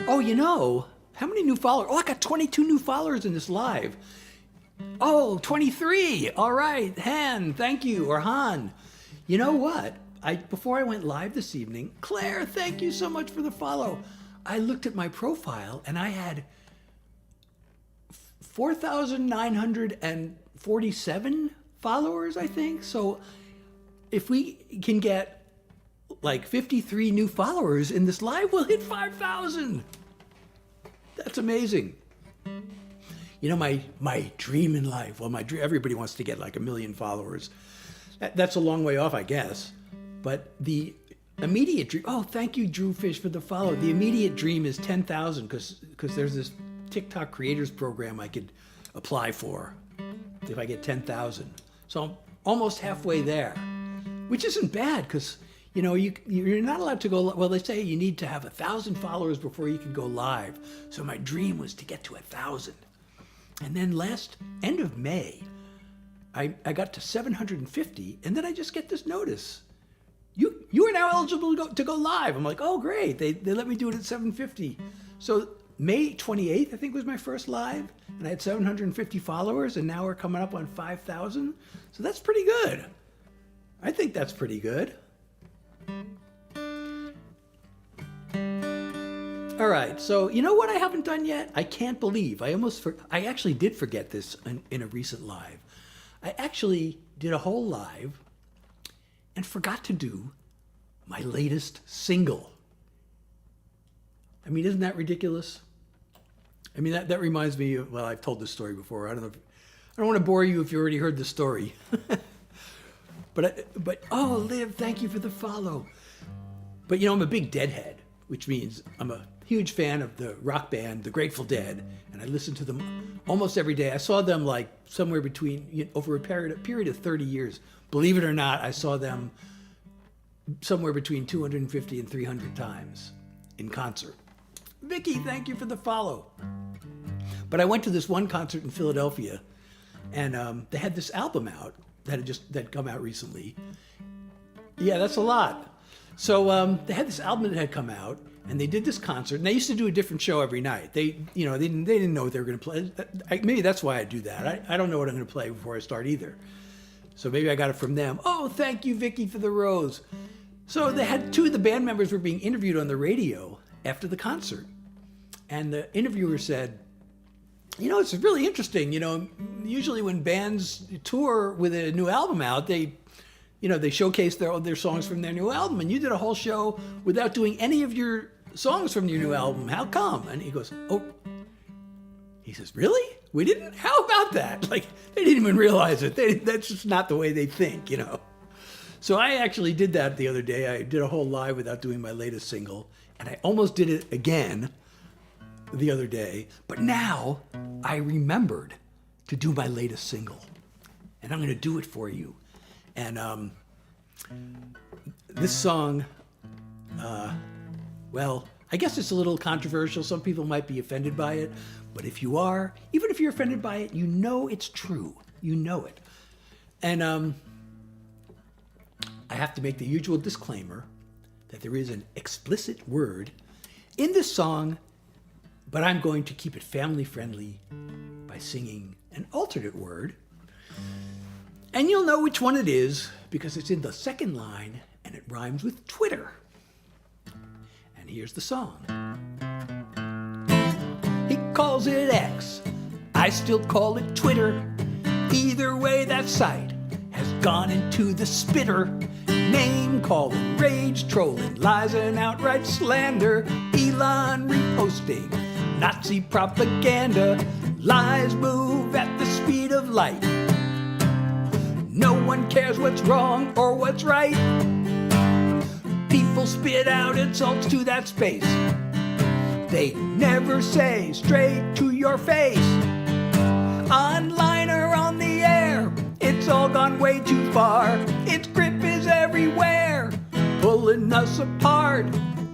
Oh, how many new followers? Oh, I got 22 new followers in this live. Oh, 23. All right. Han, thank you. Or Han. You know what? Before I went live this evening, Claire, thank you so much for the follow. I looked at my profile and I had 4,947 followers, I think. So if we can get like 53 new followers in this live, we'll hit 5,000. That's amazing. My dream in life, everybody wants to get like 1 million followers. That's a long way off, I guess. But the immediate dream, oh, thank you, Drew Fish, for the follow. The immediate dream is 10,000 because there's this TikTok creators program I could apply for if I get 10,000. So I'm almost halfway there, which isn't bad because, you know, you're not allowed to go, well, they say you need to have 1,000 followers before you can go live. So my dream was to get to 1,000. And then end of May, I got to 750, and then I just get this notice. You are now eligible to go live. I'm like, oh, great. They let me do it at 750. So May 28th, I think, was my first live, and I had 750 followers, and now we're coming up on 5,000. So that's pretty good. I think that's pretty good. All right, so you know what I haven't done yet? I can't believe. I actually did forget this in a recent live. I actually did a whole live and forgot to do my latest single. I mean, isn't that ridiculous? I mean, that reminds me of, well, I've told this story before. I don't want to bore you if you already heard the story. But oh, Liv, thank you for the follow. But you know, I'm a big Deadhead, which means I'm a huge fan of the rock band, the Grateful Dead, and I listen to them almost every day. I saw them like somewhere between, over a period of 30 years. Believe it or not, I saw them somewhere between 250 and 300 times in concert. Vicky, thank you for the follow. But I went to this one concert in Philadelphia, and they had this album out that had come out recently. Yeah, that's a lot. So they had this album that had come out, and they did this concert. And they used to do a different show every night. They didn't know what they were going to play. Maybe that's why I do that. I don't know what I'm going to play before I start either. So maybe I got it from them. Oh, thank you, Vicky, for the rose. So they had two of the band members were being interviewed on the radio after the concert. And the interviewer said, you know, it's really interesting. You know, usually when bands tour with a new album out, they showcase their songs from their new album. And you did a whole show without doing any of your songs from your new album. How come? And he goes, oh, he says, really? We didn't? How about that? Like, they didn't even realize it. That's just not the way they think, you know. So I actually did that the other day. I did a whole live without doing my latest single. And I almost did it again the other day. But now I remembered to do my latest single. And I'm going to do it for you. And this song, well, I guess it's a little controversial. Some people might be offended by it. But if you are, even if you're offended by it, you know it's true. You know it. And I have to make the usual disclaimer that there is an explicit word in this song, but I'm going to keep it family friendly by singing an alternate word. And you'll know which one it is because it's in the second line and it rhymes with Twitter. And here's the song. He calls it X, I still call it Twitter. Either way, that site has gone into the spitter. Name calling, rage trolling, lies and outright slander. Elon reposting Nazi propaganda. Lies move at the speed of light. No one cares what's wrong or what's right. People spit out insults to that space. They never say straight to your face. Online or on the air, it's all gone way too far. Its grip is everywhere, pulling us apart.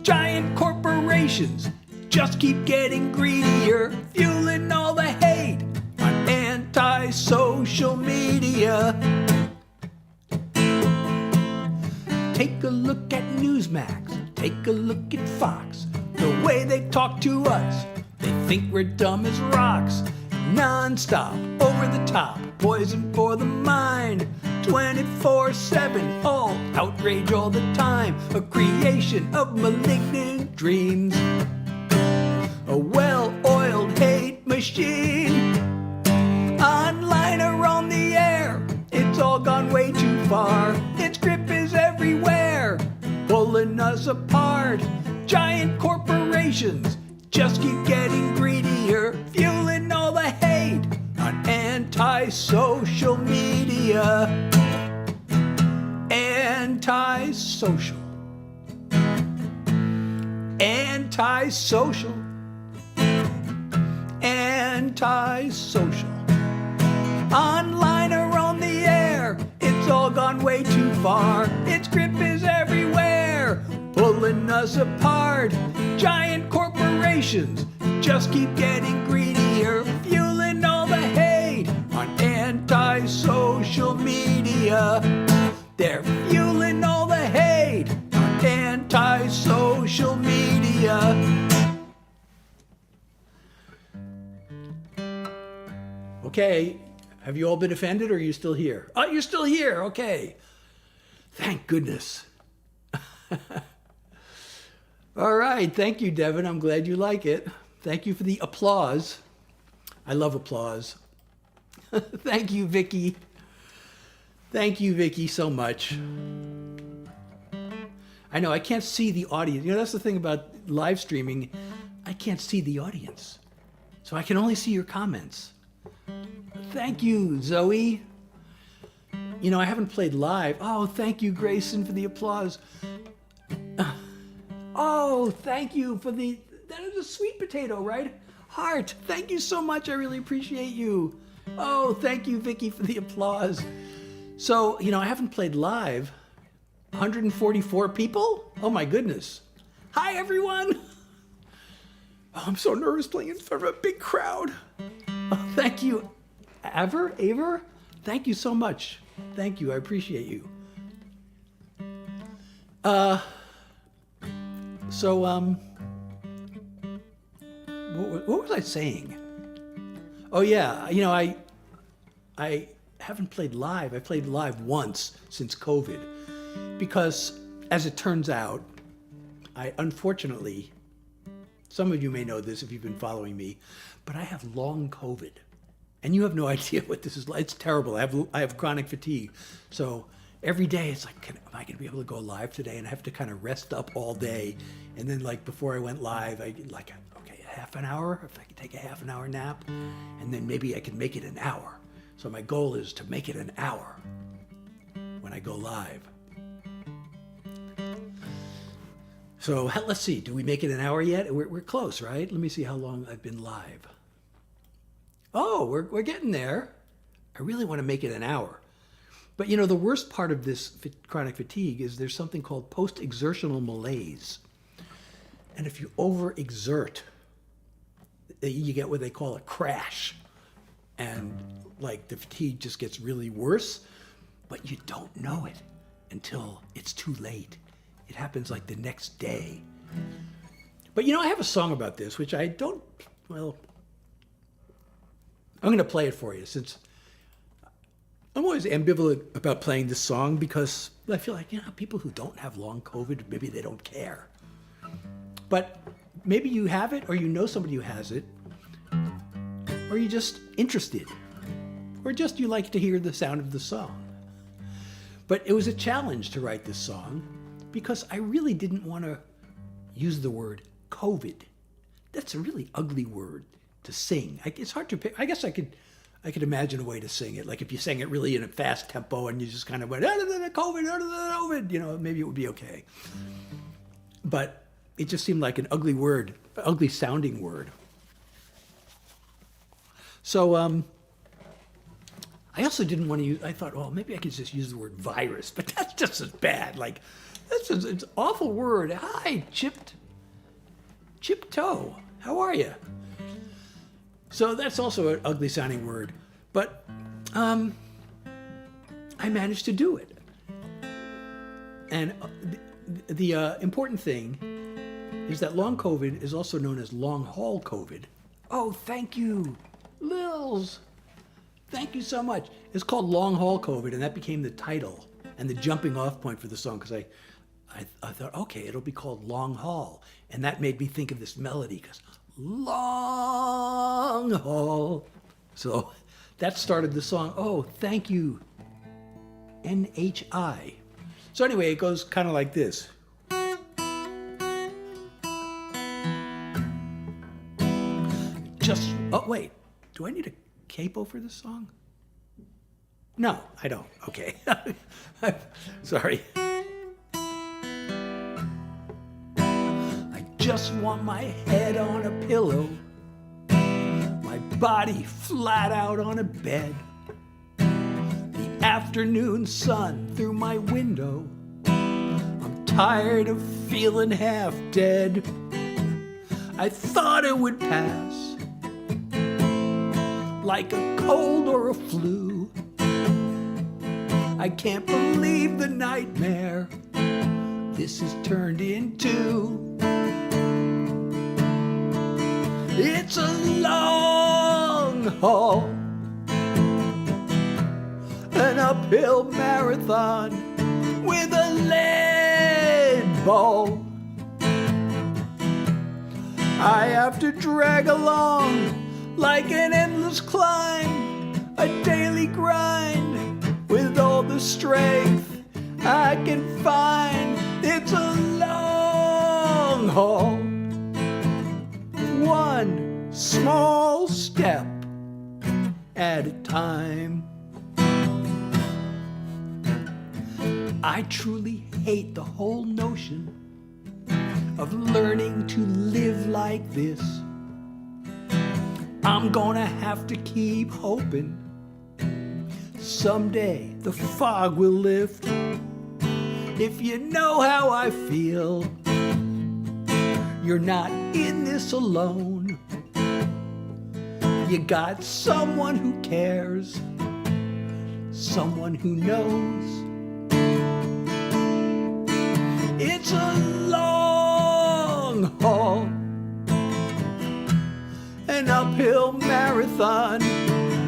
Giant corporations just keep getting greedier, fueling all the hate on anti-social media. Take a look at Newsmax, take a look at Fox. The way they talk to us, they think we're dumb as rocks. Non-stop, over the top, poison for the mind. 24/7, all outrage all the time. A creation of malignant dreams. A well-oiled hate machine. Online or on the air, it's all gone way too far. Its grip is everywhere, pulling us apart. Giant corporations just keep getting greedier, fueling all the hate on anti-social media. Anti-social. Anti-social. antisocial. Online or on the air, it's all gone way too far. Its grip is everywhere, pulling us apart. Giant corporations just keep getting greedier, fueling all the hate on anti-social media. They're fueling all the hate on anti-social media. Okay, have you all been offended, or are you still here? Oh, you're still here, okay. Thank goodness. All right, thank you, Devin. I'm glad you like it. Thank you for the applause. I love applause. Thank you, Vicky. Thank you, Vicky, so much. I know, I can't see the audience. You know, that's the thing about live streaming. I can't see the audience. So I can only see your comments. Thank you, Zoe. You know, I haven't played live. Oh, thank you, Grayson, for the applause. Oh, thank you for that is a sweet potato, right? Heart, thank you so much. I really appreciate you. Oh, thank you, Vicky, for the applause. So, you know, I haven't played live. 144 people? Oh my goodness. Hi, everyone. Oh, I'm so nervous playing in front of a big crowd. Oh, thank you, Aver? Thank you so much. Thank you, I appreciate you. What was I saying? Oh yeah, you know, I haven't played live. I played live once since COVID because, as it turns out, I unfortunately, some of you may know this if you've been following me, but I have long COVID. And you have no idea what this is like. It's terrible. I have chronic fatigue. So every day it's like, am I going to be able to go live today? And I have to kind of rest up all day. And then like before I went live, I like, okay, a half an hour, if I could take a half an hour nap, and then maybe I can make it an hour. So my goal is to make it an hour when I go live. So let's see, do we make it an hour yet? We're close, right? Let me see how long I've been live. Oh, we're getting there. I really want to make it an hour. But you know, the worst part of this chronic fatigue is there's something called post-exertional malaise. And if you overexert, you get what they call a crash. And like the fatigue just gets really worse, but you don't know it until it's too late. It happens like the next day. But you know, I have a song about this, which I don't, well, I'm going to play it for you since I'm always ambivalent about playing this song because I feel like, you know, people who don't have long COVID, maybe they don't care. But maybe you have it, or you know somebody who has it, or you're just interested, or just you like to hear the sound of the song. But it was a challenge to write this song because I really didn't want to use the word COVID. That's a really ugly word to sing. It's hard to pick. I guess I could imagine a way to sing it. Like if you sang it really in a fast tempo and you just kind of went, COVID, you know, maybe it would be okay. But it just seemed like an ugly word, ugly sounding word. So I also didn't want to use, I thought, well, maybe I could just use the word virus, but that's just as bad. Like, it's an awful word. Hi, Chip Toe. How are you? So that's also an ugly sounding word, but I managed to do it. And the important thing is that long COVID is also known as long haul COVID. Oh, thank you, Lils. Thank you so much. It's called long haul COVID, and that became the title and the jumping off point for the song because I thought, okay, it'll be called long haul. And that made me think of this melody because long haul. So that started the song. Oh, thank you, NHI. So anyway, it goes kind of like this. Oh, wait, do I need a capo for this song? No, I don't. Okay. Sorry. I just want my head on a pillow, my body flat out on a bed. The afternoon sun through my window. I'm tired of feeling half dead. I thought it would pass like a cold or a flu. I can't believe the nightmare this has turned into. It's a long haul, an uphill marathon with a lead ball. I have to drag along like an endless climb, a daily grind with all the strength I can find. It's a long haul, one small step at a time. I truly hate the whole notion of learning to live like this. I'm gonna have to keep hoping someday the fog will lift. If you know how I feel, you're not in this alone. You got someone who cares, someone who knows. It's a long haul, an uphill marathon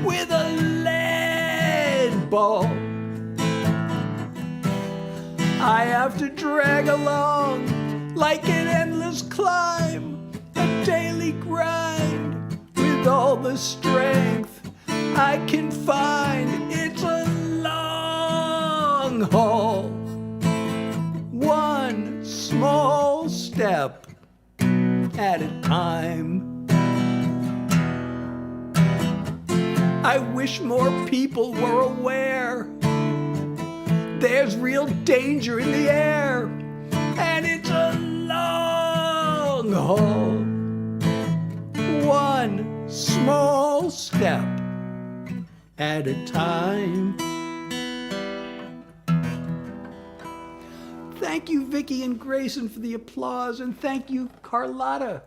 with a lead ball. I have to drag along like an endless climb, a daily grind with all the strength I can find. It's a long haul, one small step at a time. I wish more people were aware there's real danger in the air, and it's a long haul, one small step at a time. Thank you, Vicky and Grayson, for the applause, and thank you, Carlotta,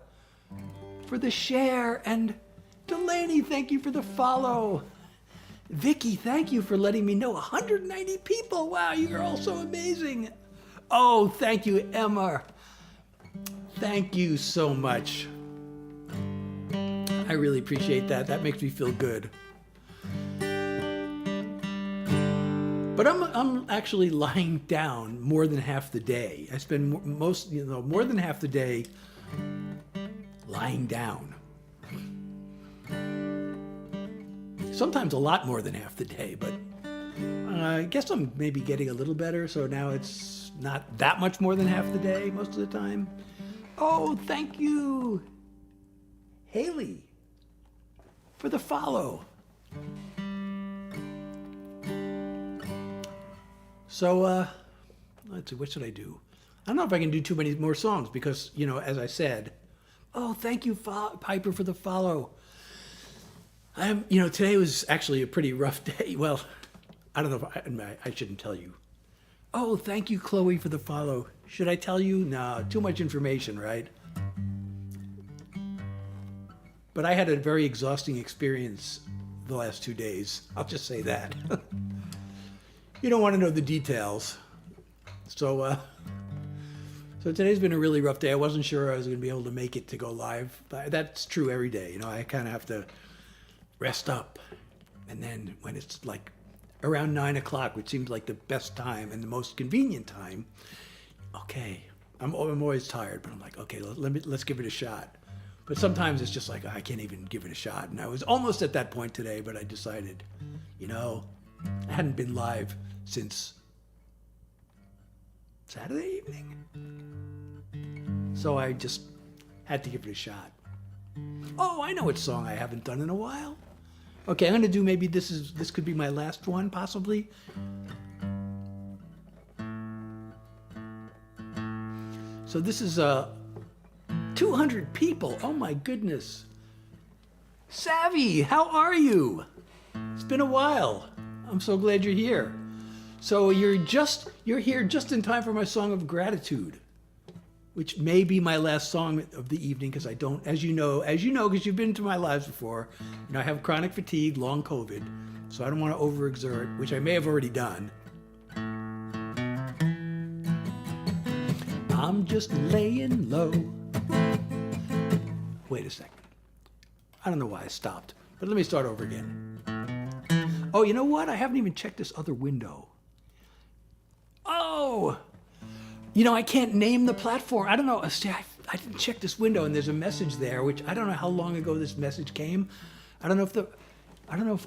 for the share, and Delaney, thank you for the follow. Vicky, thank you for letting me know 190 people. Wow, you're all so amazing. Oh, thank you, Emma. Thank you so much. I really appreciate that. That makes me feel good. But I'm actually lying down more than half the day. I spend more than half the day lying down. Sometimes a lot more than half the day, but I guess I'm maybe getting a little better, so now it's not that much more than half the day most of the time. Oh, thank you, Haley, for the follow. So, let's see, what should I do? I don't know if I can do too many more songs because, as I said, oh, thank you, Piper, for the follow. Today was actually a pretty rough day. Well, I don't know if I shouldn't tell you. Oh, thank you, Chloe, for the follow. Should I tell you? No, too much information, right? But I had a very exhausting experience the last 2 days. I'll just say that. You don't want to know the details. So today's been a really rough day. I wasn't sure I was going to be able to make it to go live. But that's true every day. I kind of have to rest up. And then when it's like around 9 o'clock, which seems like the best time and the most convenient time, okay, I'm always tired, but I'm like, okay, let's give it a shot. But sometimes it's just like, I can't even give it a shot. And I was almost at that point today, but I decided, I hadn't been live since Saturday evening. So I just had to give it a shot. Oh, I know what song I haven't done in a while. Okay, I'm gonna do maybe this could be my last one, possibly. So this is 200 people. Oh my goodness. Savvy, how are you? It's been a while. I'm so glad you're here. So you're here just in time for my song of gratitude, which may be my last song of the evening because I don't, as you know, because you've been to my lives before, I have chronic fatigue, long COVID, so I don't want to overexert, which I may have already done. I'm just laying low. Wait a second. I don't know why I stopped, but let me start over again. Oh, you know what? I haven't even checked this other window. Oh! I can't name the platform. I don't know. See, I didn't check this window, and there's a message there, which I don't know how long ago this message came. I don't know if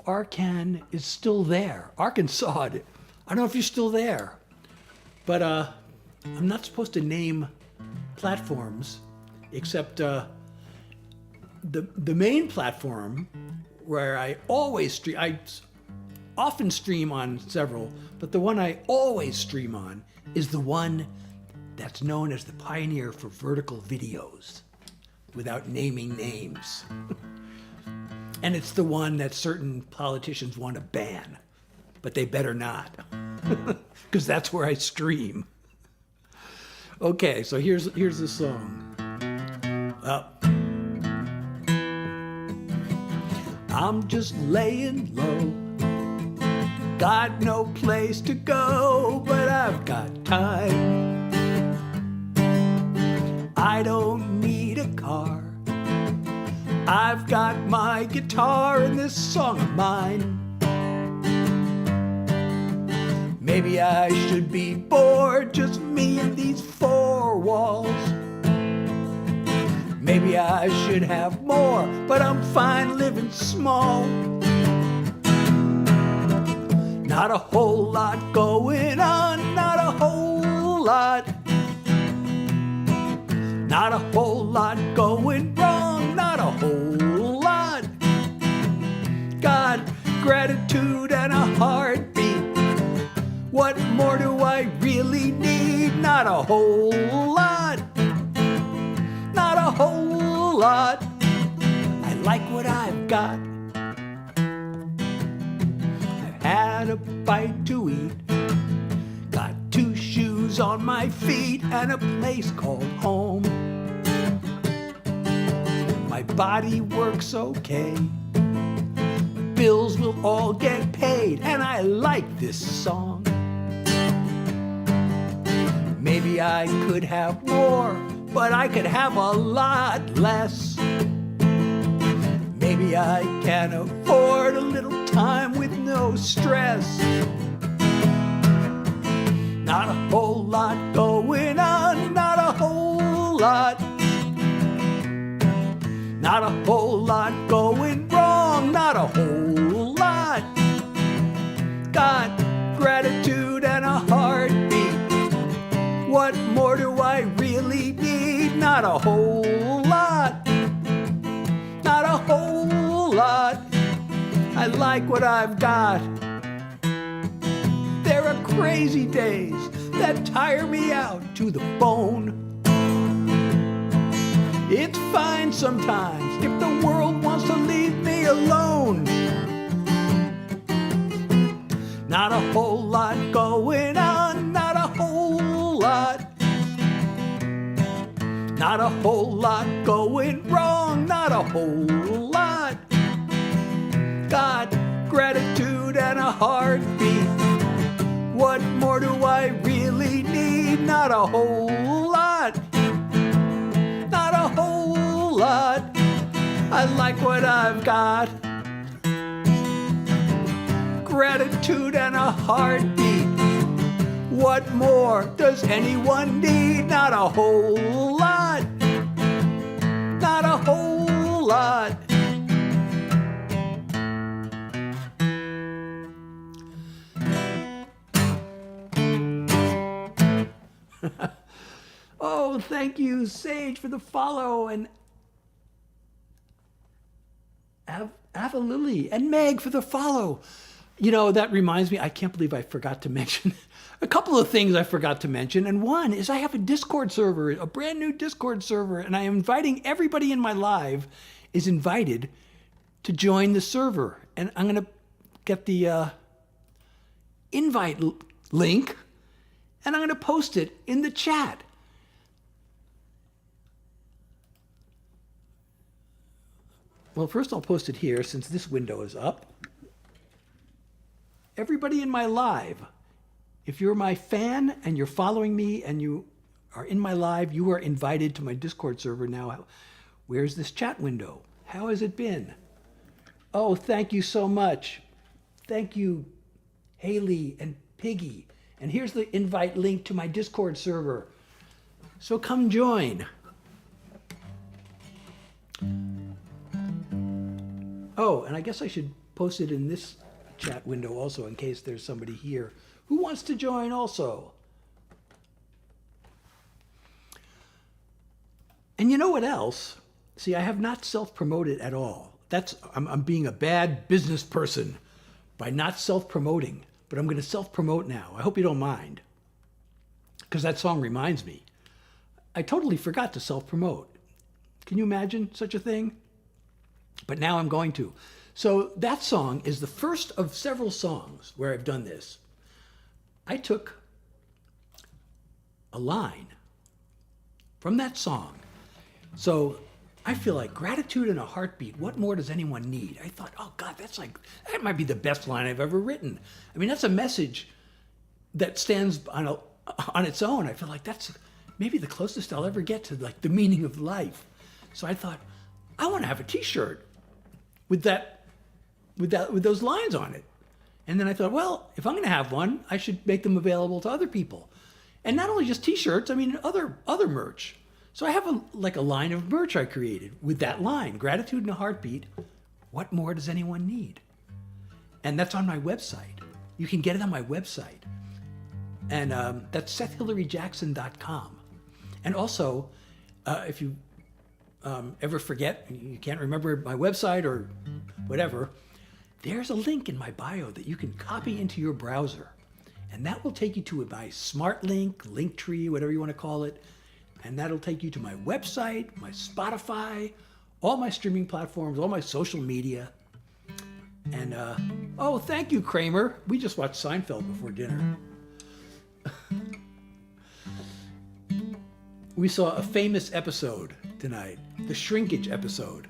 Arkan is still there. Arkansas. I don't know if you're still there. But I'm not supposed to name platforms, except the main platform where I always stream. I often stream on several, but the one I always stream on is the one that's known as the pioneer for vertical videos, without naming names. And it's the one that certain politicians want to ban, but they better not, because that's where I stream. Okay, so here's the song. I'm just laying low, got no place to go, but I've got time. I don't need a car, I've got my guitar and this song of mine. Maybe I should be bored, just me and these four walls. Maybe I should have more, but I'm fine living small. Not a whole lot going on, not a whole lot. Not a whole lot going wrong, not a whole lot. Got gratitude and a heartbeat. What more do I really need? Not a whole lot. Not a whole lot. I like what I've got. I've had a bite to eat. Got 2 shoes on my feet and a place called home. My body works okay. Bills will all get paid, and I like this song. Maybe I could have more, but I could have a lot less. Maybe I can afford a little time with no stress. Not a whole lot going on, not a whole lot. Not a whole lot going wrong, not a whole lot. Got gratitude and a heartbeat. What more do I really need? Not a whole lot. Not a whole lot. I like what I've got. There are crazy days that tire me out to the bone. It's fine sometimes if the world wants to leave me alone. Not a whole lot going on, not a whole lot. Not a whole lot going wrong, not a whole lot. Got gratitude and a heartbeat. What more do I really need? Not a whole lot. Not a whole lot. I like what I've got. Gratitude and a heartbeat. What more does anyone need? Not a whole lot. Not a whole lot. Oh, thank you, Sage, for the follow, and Ava Lily and Meg for the follow. That reminds me, I can't believe I forgot to mention a couple of things I forgot to mention. And one is I have a Discord server, a brand new Discord server, and I am inviting everybody in my live is invited to join the server. And I'm going to get the invite link, and I'm going to post it in the chat. Well, first I'll post it here since this window is up. Everybody in my live, if you're my fan and you're following me and you are in my live, you are invited to my Discord server now. Where's this chat window? How has it been? Oh, thank you so much. Thank you, Haley and Piggy. And here's the invite link to my Discord server. So come join. Oh, and I guess I should post it in this chat window also in case there's somebody here who wants to join also. And you know what else? See, I have not self-promoted at all. I'm being a bad business person by not self-promoting, but I'm going to self-promote now. I hope you don't mind, because that song reminds me. I totally forgot to self-promote. Can you imagine such a thing? But now I'm going to. So that song is the first of several songs where I've done this. I took a line from that song. So I feel like gratitude in a heartbeat. What more does anyone need? I thought, oh God, that might be the best line I've ever written. I mean, that's a message that stands on its own. I feel like that's maybe the closest I'll ever get to like the meaning of life. So I thought, I want to have a T-shirt with those lines on it. And then I thought, well, if I'm going to have one, I should make them available to other people. And not only just T-shirts, I mean other merch. So I have a line of merch I created with that line, gratitude in a heartbeat. What more does anyone need? And that's on my website. You can get it on my website. And that's SethHillaryJackson.com. And also, if you ever forget, you can't remember my website or whatever, there's a link in my bio that you can copy into your browser. And that will take you to my smart link, Linktree, whatever you want to call it. And that'll take you to my website, my Spotify, all my streaming platforms, all my social media. And, oh, thank you, Kramer. We just watched Seinfeld before dinner. We saw a famous episode tonight, the shrinkage episode.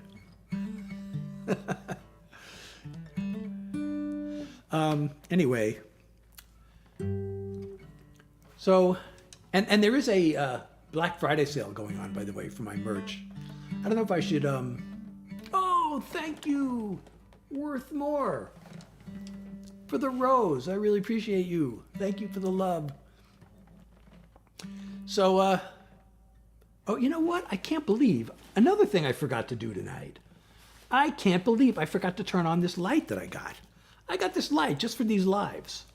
Anyway, so, and there is a Black Friday sale going on, by the way, for my merch. I don't know if I should, oh, thank you, Worth More, for the rose. I really appreciate you. Thank you for the love. So, oh, you know what? I can't believe another thing I forgot to do tonight. I can't believe I forgot to turn on this light that I got. I got this light just for these lives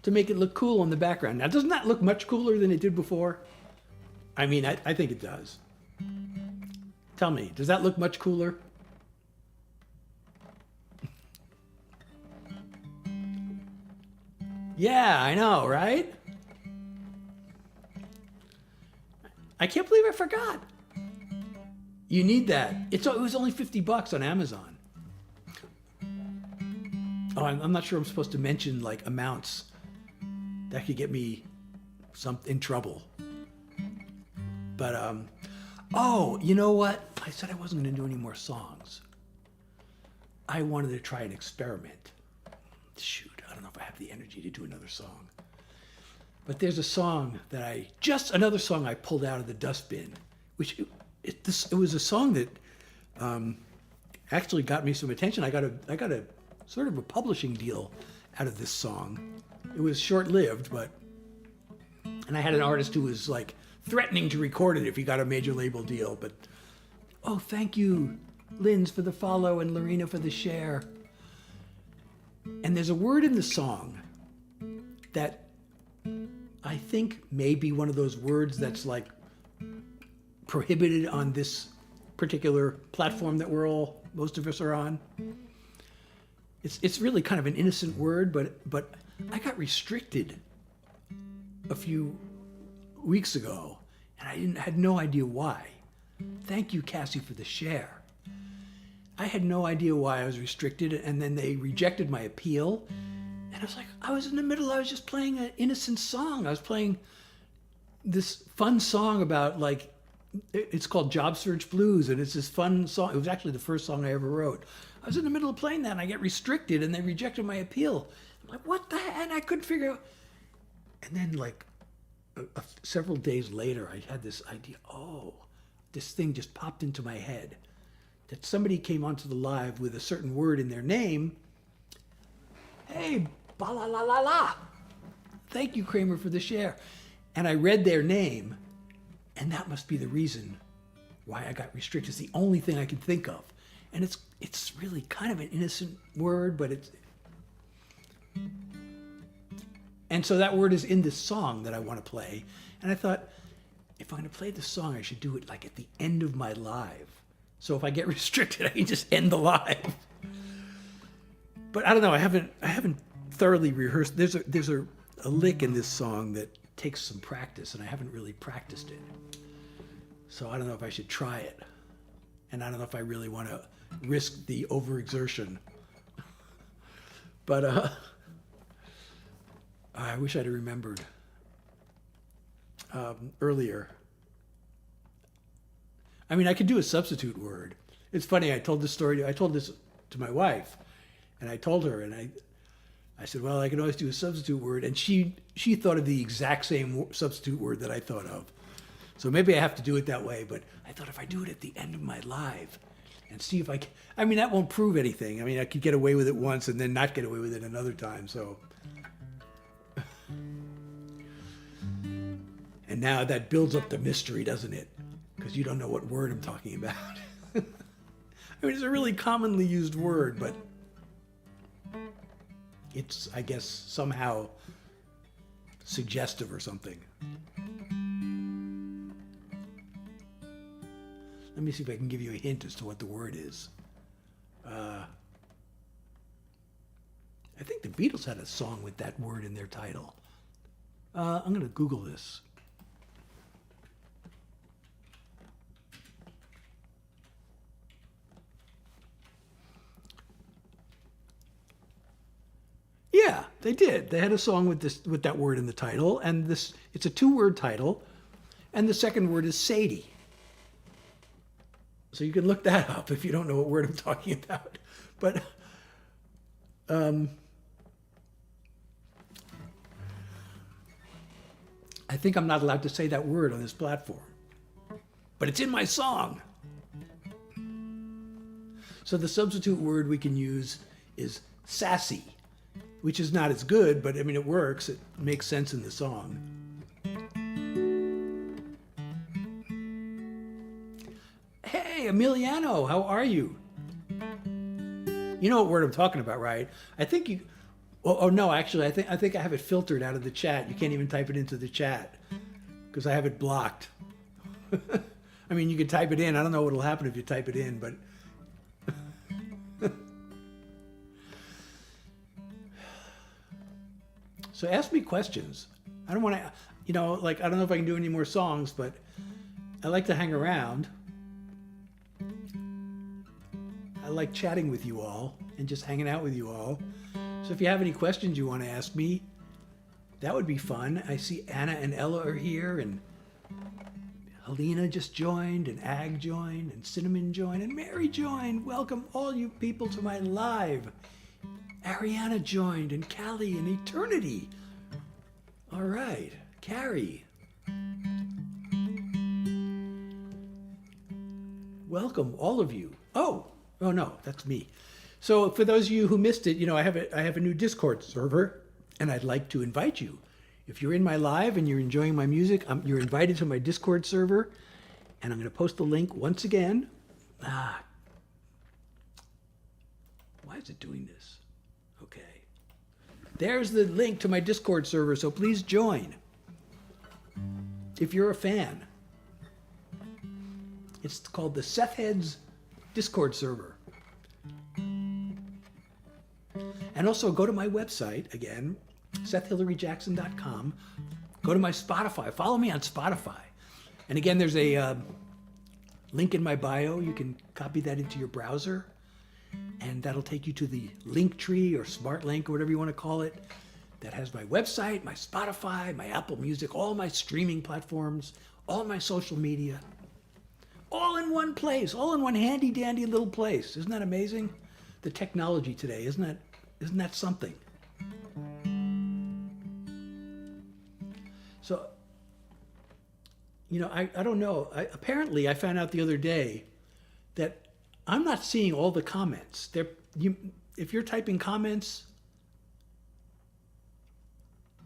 to make it look cool on the background. Now, doesn't that look much cooler than it did before? I mean, I think it does. Tell me, does that look much cooler? Yeah, I know, right? I can't believe I forgot. You need that. It was only $50 on Amazon. Oh, I'm not sure I'm supposed to mention like amounts. That could get me in trouble. But oh, you know what? I said I wasn't going to do any more songs. I wanted to try an experiment. Shoot, I don't know if I have the energy to do another song. But there's a song another song I pulled out of the dustbin, which it was a song that actually got me some attention. I got a sort of a publishing deal out of this song. It was short-lived, and I had an artist who was like threatening to record it if he got a major label deal. But oh, thank you, Linz, for the follow and Lorena for the share. And there's a word in the song that I think may be one of those words that's like prohibited on this particular platform that most of us are on. It's really kind of an innocent word, but I got restricted a few weeks ago, and I had no idea why. Thank you, Cassie, for the share. I had no idea why I was restricted, and then they rejected my appeal. And I was like, I was in the middle, I was just playing an innocent song. I was playing this fun song about, like, it's called Job Search Blues, and it's this fun song. It was actually the first song I ever wrote. I was in the middle of playing that, and I get restricted, and they rejected my appeal. I'm like, what the heck? And I couldn't figure out. And then, like, several days later, I had this idea. Oh, this thing just popped into my head. That somebody came onto the live with a certain word in their name. Hey, ba la la la la. Thank you, Kramer, for the share. And I read their name, and that must be the reason why I got restricted. It's the only thing I can think of. And it's really kind of an innocent word, but it's... And so that word is in this song that I want to play. And I thought, if I'm going to play this song, I should do it like at the end of my live. So if I get restricted, I can just end the live. But I don't know. I haven't thoroughly rehearsed. There's a lick in this song that takes some practice, and I haven't really practiced it. So I don't know if I should try it, and I don't know if I really want to risk the overexertion. But I wish I'd have remembered earlier. I mean, I could do a substitute word. It's funny, I told this to my wife, and I told her, and I said, well, I can always do a substitute word, and she thought of the exact same substitute word that I thought of. So maybe I have to do it that way, but I thought if I do it at the end of my live and see if I mean, that won't prove anything. I mean, I could get away with it once and then not get away with it another time, so. And now that builds up the mystery, doesn't it? Because you don't know what word I'm talking about. I mean, it's a really commonly used word, but it's, I guess, somehow suggestive or something. Let me see if I can give you a hint as to what the word is. I think the Beatles had a song with that word in their title. I'm going to Google this. Yeah, they did. They had a song with that word in the title, and it's a 2-word title, and the second word is Sadie. So you can look that up if you don't know what word I'm talking about. But I think I'm not allowed to say that word on this platform. But it's in my song. So the substitute word we can use is sassy, which is not as good, but I mean, it works. It makes sense in the song. Hey, Emiliano, how are you? You know what word I'm talking about, right? I think you... Oh no, actually, I think I have it filtered out of the chat. You can't even type it into the chat because I have it blocked. I mean, you can type it in. I don't know what'll happen if you type it in, but... So ask me questions. I don't want to, I don't know if I can do any more songs, but I like to hang around. I like chatting with you all and just hanging out with you all. So if you have any questions you want to ask me, that would be fun. I see Anna and Ella are here, and Helena just joined, and Ag joined, and Cinnamon joined, and Mary joined. Welcome all you people to my live. Ariana joined, and Callie, and Eternity. All right, Carrie. Welcome, all of you. Oh no, that's me. So for those of you who missed it, I have a new Discord server, and I'd like to invite you. If you're in my live and you're enjoying my music, you're invited to my Discord server, and I'm going to post the link once again. Why is it doing this? Okay. There's the link to my Discord server, so please join. If you're a fan. It's called the Seth Heads Discord server. And also go to my website, again, SethHillaryJackson.com. Go to my Spotify. Follow me on Spotify. And again, there's a link in my bio. You can copy that into your browser. and that'll take you to the link tree or smart link or whatever you want to call it. That has my website, my Spotify, my Apple Music, all my streaming platforms, all my social media, all in one place, all in one handy dandy little place. Isn't that amazing? The technology today, isn't that something? So, I don't know. Apparently, I found out the other day that I'm not seeing all the comments. If you're typing comments,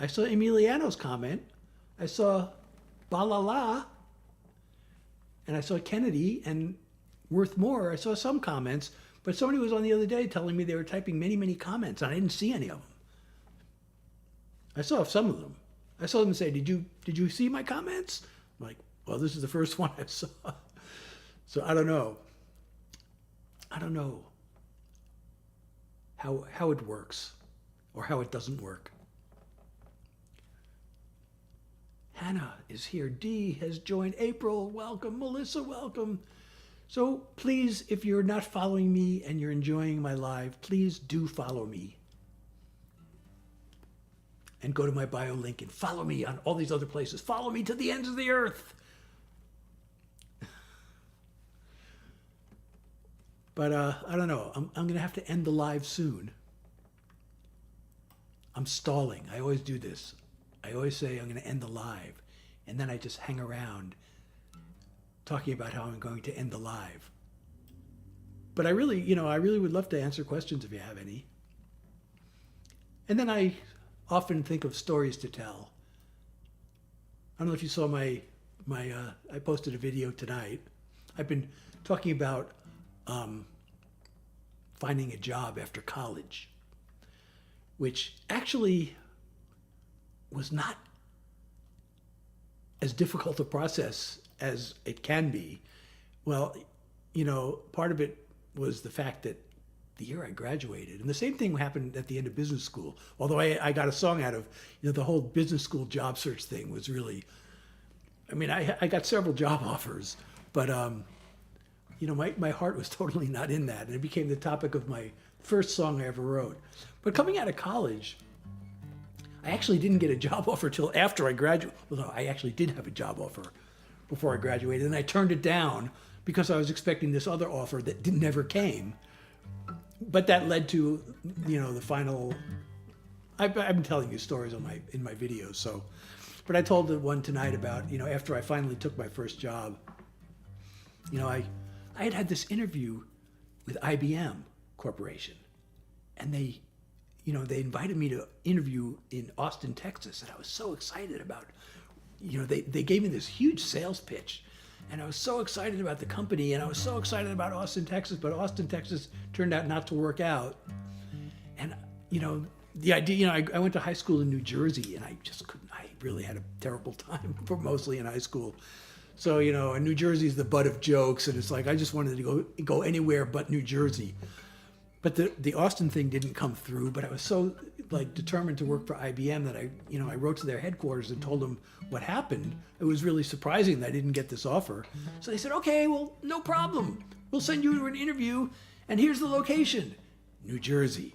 I saw Emiliano's comment. I saw Balala. And I saw Kennedy and Worth More. I saw some comments, but somebody was on the other day telling me they were typing many, many comments, and I didn't see any of them. I saw some of them. I saw them say, did you see my comments? I'm like, well, this is the first one I saw. So I don't know. I don't know how it works or how it doesn't work. Hannah is here. Dee has joined. April, welcome. Melissa, welcome. So please, if you're not following me and you're enjoying my live, please do follow me. And go to my bio link and follow me on all these other places. Follow me to the ends of the earth. But I don't know. I'm going to have to end the live soon. I'm stalling. I always do this. I always say I'm going to end the live, and then I just hang around talking about how I'm going to end the live. But I really would love to answer questions if you have any. And then I often think of stories to tell. I don't know if you saw I posted a video tonight. I've been talking about finding a job after college, which actually was not as difficult a process as it can be. Well, part of it was the fact that the year I graduated, and the same thing happened at the end of business school, although I got a song out of, the whole business school job search thing was really, I got several job offers, but, my heart was totally not in that, and it became the topic of my first song I ever wrote. But coming out of college, I actually didn't get a job offer till after I graduated. Although I actually did have a job offer before I graduated, and I turned it down because I was expecting this other offer that never came. But that led to, the final. I've been telling you stories in my videos. So, but I told the one tonight about after I finally took my first job. I had this interview with IBM Corporation, and they invited me to interview in Austin, Texas, and I was so excited about, they gave me this huge sales pitch, and I was so excited about the company, and I was so excited about Austin, Texas, but Austin, Texas turned out not to work out. And, the idea, I went to high school in New Jersey, and I just couldn't, I really had a terrible time mostly in high school. So, and New Jersey is the butt of jokes, and it's like, I just wanted to go anywhere but New Jersey. But the Austin thing didn't come through, but I was so determined to work for IBM that I wrote to their headquarters and told them what happened. It was really surprising that I didn't get this offer. So they said, okay, well, no problem. We'll send you to an interview, and here's the location, New Jersey.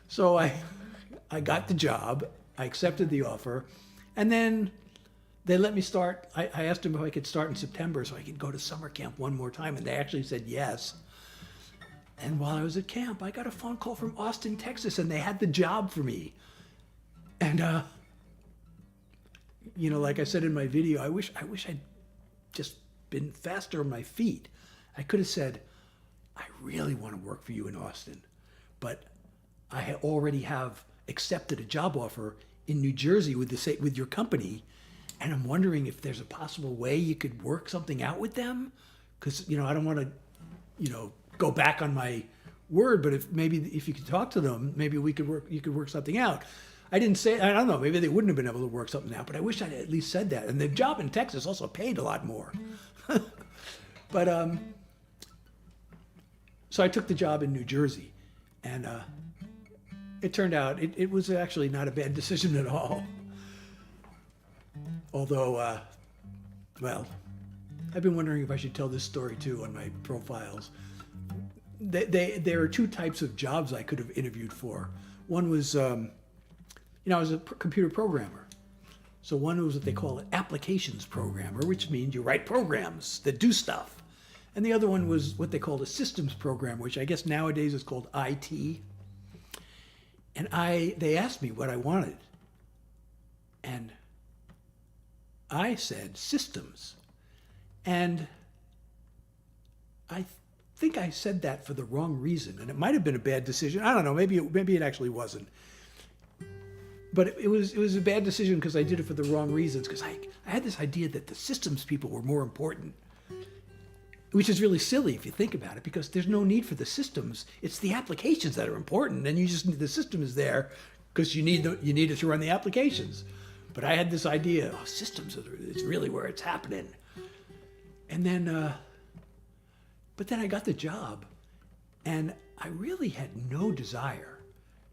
So I got the job, I accepted the offer, and then they let me start. I asked them if I could start in September so I could go to summer camp one more time, and they actually said yes. And while I was at camp, I got a phone call from Austin, Texas, and they had the job for me. And, like I said in my video, I wish I'd just been faster on my feet. I could have said, I really want to work for you in Austin, but I already have accepted a job offer in New Jersey with your company, and I'm wondering if there's a possible way you could work something out with them, because I don't want to go back on my word, but if you could talk to them, maybe you could work something out. I didn't say, I don't know, maybe they wouldn't have been able to work something out, but I wish I'd at least said that. And the job in Texas also paid a lot more. But so I took the job in New Jersey, and it turned out it was actually not a bad decision at all. Although, well, I've been wondering if I should tell this story too on my profiles. there are two types of jobs I could have interviewed for. One was, I was a computer programmer. So one was what they call an applications programmer, which means you write programs that do stuff. And the other one was what they called a systems programmer, which I guess nowadays is called IT. And they asked me what I wanted. And I said systems. And I think I said that for the wrong reason. And it might have been a bad decision. I don't know. Maybe it actually wasn't. But it was a bad decision because I did it for the wrong reasons. Because I had this idea that the systems people were more important, which is really silly if you think about it, because there's no need for the systems. It's the applications that are important, and you just need the system is there because you need it to run the applications. But I had this idea, systems is really where it's happening. And then, but then I got the job, and I really had no desire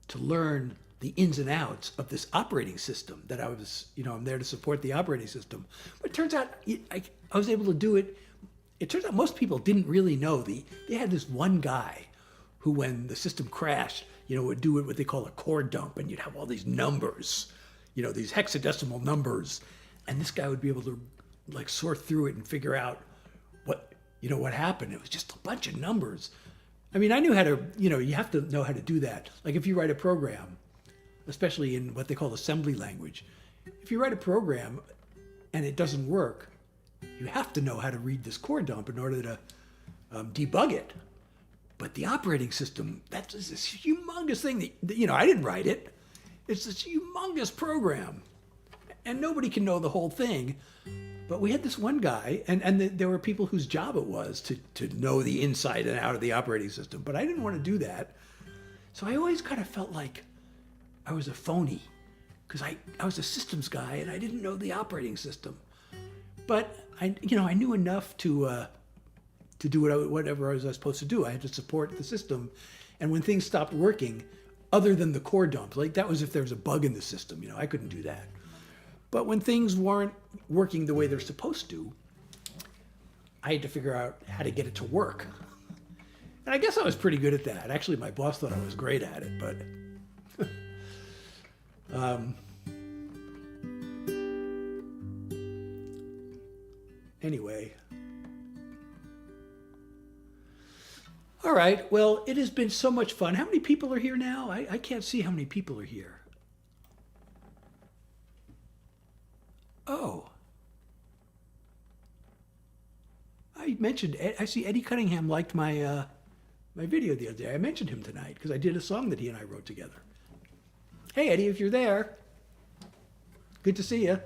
to learn the ins and outs of this operating system that I was, I'm there to support the operating system. But it turns out I was able to do it. It turns out most people didn't really know. They had this one guy who, when the system crashed, would do what they call a core dump, and you'd have all these numbers, these hexadecimal numbers, and this guy would be able to sort through it and figure out what happened. It was just a bunch of numbers. I mean, I knew how to, you have to know how to do that. Like if you write a program, especially in what they call assembly language, if you write a program and it doesn't work, you have to know how to read this core dump in order to debug it. But the operating system, that's this humongous thing that I didn't write it. It's this humongous program. And nobody can know the whole thing. But we had this one guy, and there were people whose job it was to know the inside and out of the operating system. But I didn't want to do that. So I always kind of felt like I was a phony, because I was a systems guy and I didn't know the operating system. But I knew enough to do whatever I was supposed to do. I had to support the system, and when things stopped working, other than the core dump, that was if there was a bug in the system. I couldn't do that. But when things weren't working the way they're supposed to, I had to figure out how to get it to work. And I guess I was pretty good at that. Actually, my boss thought I was great at it, but. Anyway. All right. Well, it has been so much fun. How many people are here now? I can't see how many people are here. Oh. I see Eddie Cunningham liked my video the other day. I mentioned him tonight because I did a song that he and I wrote together. Hey, Eddie, if you're there, good to see you.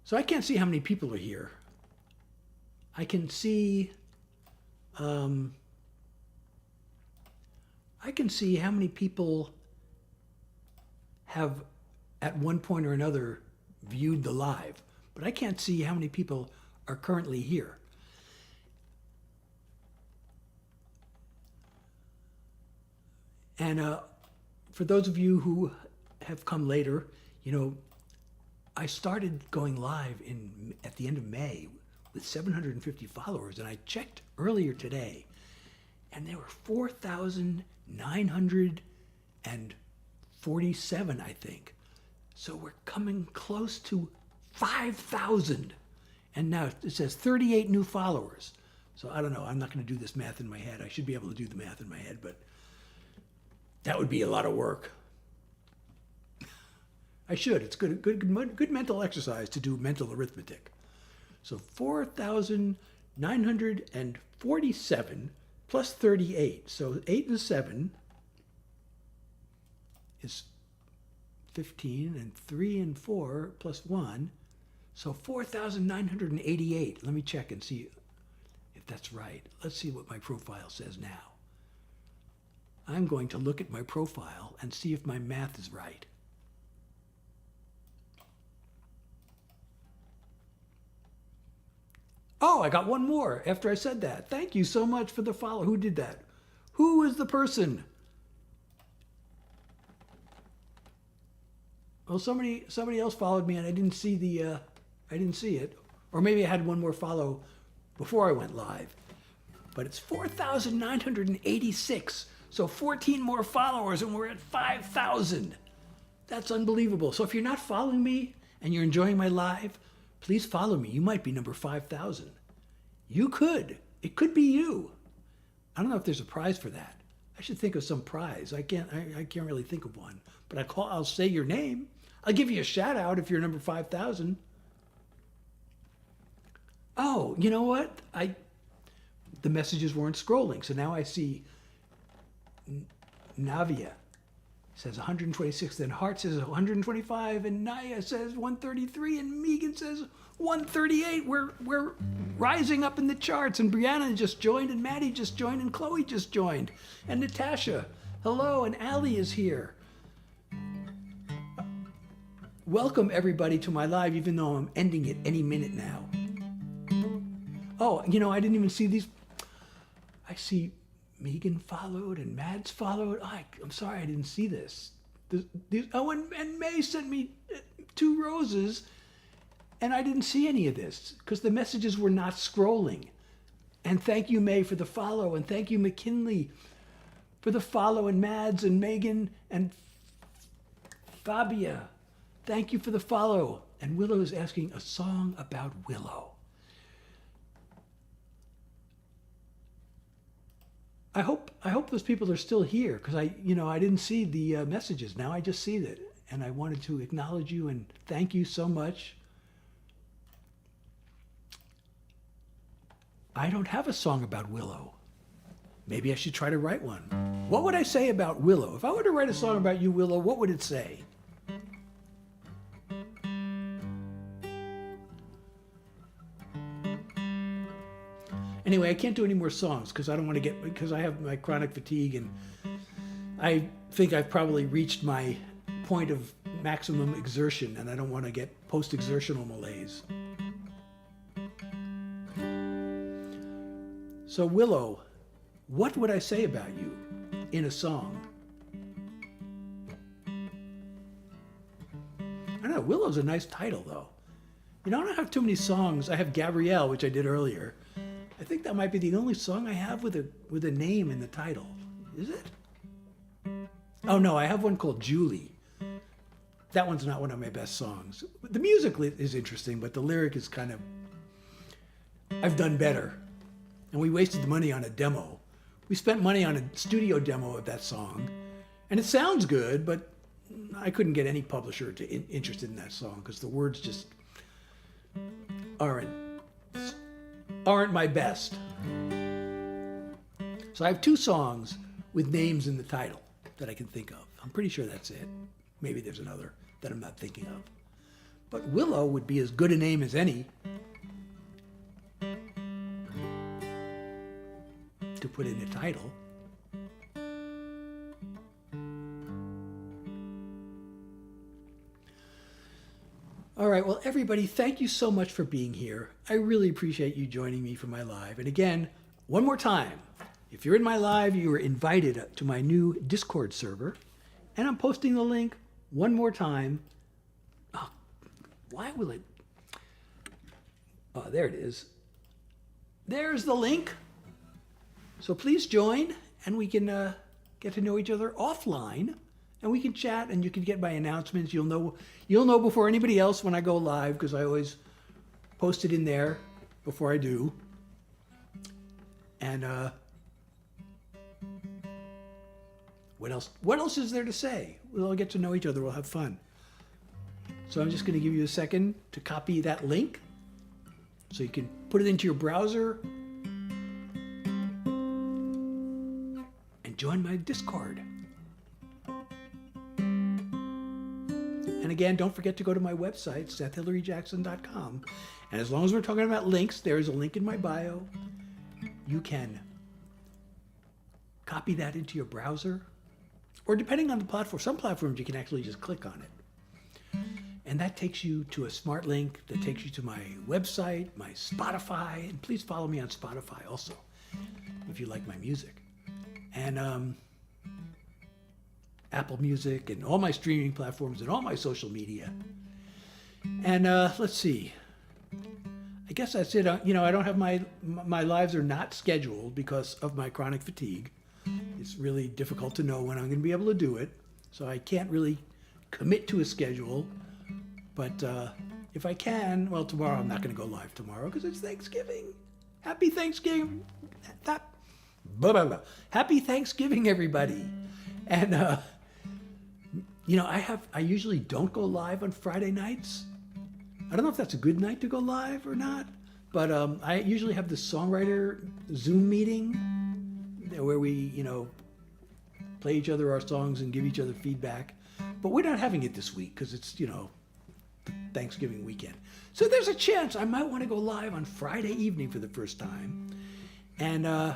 So I can't see how many people are here. I can see how many people have at one point or another viewed the live, but I can't see how many people are currently here. And for those of you who have come later, I started going live at the end of May with 750 followers, and I checked earlier today, and there were 4,947, I think. So we're coming close to 5,000. And now it says 38 new followers. So I don't know. I'm not going to do this math in my head. I should be able to do the math in my head, but that would be a lot of work. I should. It's good mental exercise to do mental arithmetic. So 4,947 plus 38. So 8 and 7 is 15, and 3 and 4 plus 1. So 4,988. Let me check and see if that's right. Let's see what my profile says now. I'm going to look at my profile and see if my math is right. Oh, I got one more after I said that. Thank you so much for the follow. Who did that? Who is the person? Well, somebody else followed me and I didn't see it. Or maybe I had one more follow before I went live. But it's 4,986. So 14 more followers and we're at 5,000. That's unbelievable. So if you're not following me and you're enjoying my live, please follow me. You might be number 5,000. You could. It could be you. I don't know if there's a prize for that. I should think of some prize. I can't really think of one. But I'll say your name. I'll give you a shout out if you're number 5,000. Oh, you know what? The messages weren't scrolling. So now I see Navia says 126, then Hart says 125, and Naya says 133, and Megan says 138. We're rising up in the charts, and Brianna just joined, and Maddie just joined, and Chloe just joined, and Natasha, hello, and Allie is here. Welcome everybody to my live, even though I'm ending it any minute now. Oh, you know, I didn't even see these. I see Megan followed and Mads followed. Oh, I'm sorry I didn't see this. And May sent me 2 roses, and I didn't see any of this because the messages were not scrolling. And thank you, May, for the follow, and thank you, McKinley, for the follow, and Mads and Megan and Fabia. Thank you for the follow. And Willow is asking a song about Willow. I hope those people are still here because I didn't see the messages. Now I just see that, and I wanted to acknowledge you and thank you so much. I don't have a song about Willow. Maybe I should try to write one. What would I say about Willow? If I were to write a song about you, Willow, what would it say? Anyway, I can't do any more songs because I don't want to because I have my chronic fatigue, and I think I've probably reached my point of maximum exertion, and I don't want to get post-exertional malaise. So Willow, what would I say about you in a song? I don't know, Willow's a nice title though. You know, I don't have too many songs. I have Gabrielle, which I did earlier. I think that might be the only song I have with a name in the title. Is it? Oh no, I have one called Julie. That one's not one of my best songs. The music is interesting, but the lyric is kind of, I've done better. And we wasted the money on a demo. We spent money on a studio demo of that song. And it sounds good, but I couldn't get any publisher interested in that song because the words just aren't my best. So I have 2 songs with names in the title that I can think of. I'm pretty sure that's it. Maybe there's another that I'm not thinking of. But Willow would be as good a name as any to put in a title. All right, well, everybody, thank you so much for being here. I really appreciate you joining me for my live. And again, one more time, if you're in my live, you are invited to my new Discord server. And I'm posting the link one more time. Oh, why will it? Oh, there it is. There's the link. So please join, and we can get to know each other offline. And we can chat, and you can get my announcements. You'll know before anybody else when I go live because I always post it in there before I do. And what else? What else is there to say? We'll all get to know each other. We'll have fun. So I'm just going to give you a second to copy that link, so you can put it into your browser and join my Discord. And again, don't forget to go to my website, SethHillaryJackson.com. And as long as we're talking about links, there is a link in my bio. You can copy that into your browser. Or depending on the platform, some platforms you can actually just click on it. And that takes you to a smart link that takes you to my website, my Spotify. And please follow me on Spotify also, if you like my music. And Apple Music and all my streaming platforms and all my social media. And let's see. I guess that's it. You know, I don't have my lives are not scheduled because of my chronic fatigue. It's really difficult to know when I'm going to be able to do it. So I can't really commit to a schedule. But if I can, well, tomorrow I'm not going to go live tomorrow because it's Thanksgiving. Happy Thanksgiving. Happy Thanksgiving, everybody. And, you know, I usually don't go live on Friday nights. I don't know if that's a good night to go live or not, but I usually have the songwriter Zoom meeting where we, you know, play each other our songs and give each other feedback. But we're not having it this week because it's, you know, Thanksgiving weekend. So there's a chance I might want to go live on Friday evening for the first time. And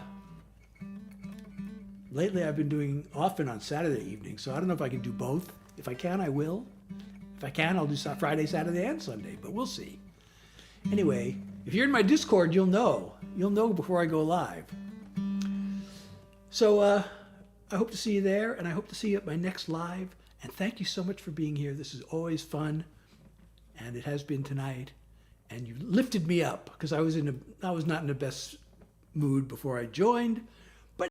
lately I've been doing often on Saturday evening, so I don't know if I can do both. If I can, I will. If I can, I'll do Friday, Saturday, and Sunday, but we'll see. Anyway, if you're in my Discord, you'll know. You'll know before I go live. So I hope to see you there, and I hope to see you at my next live. And thank you so much for being here. This is always fun, and it has been tonight. And you lifted me up because I was not in the best mood before I joined,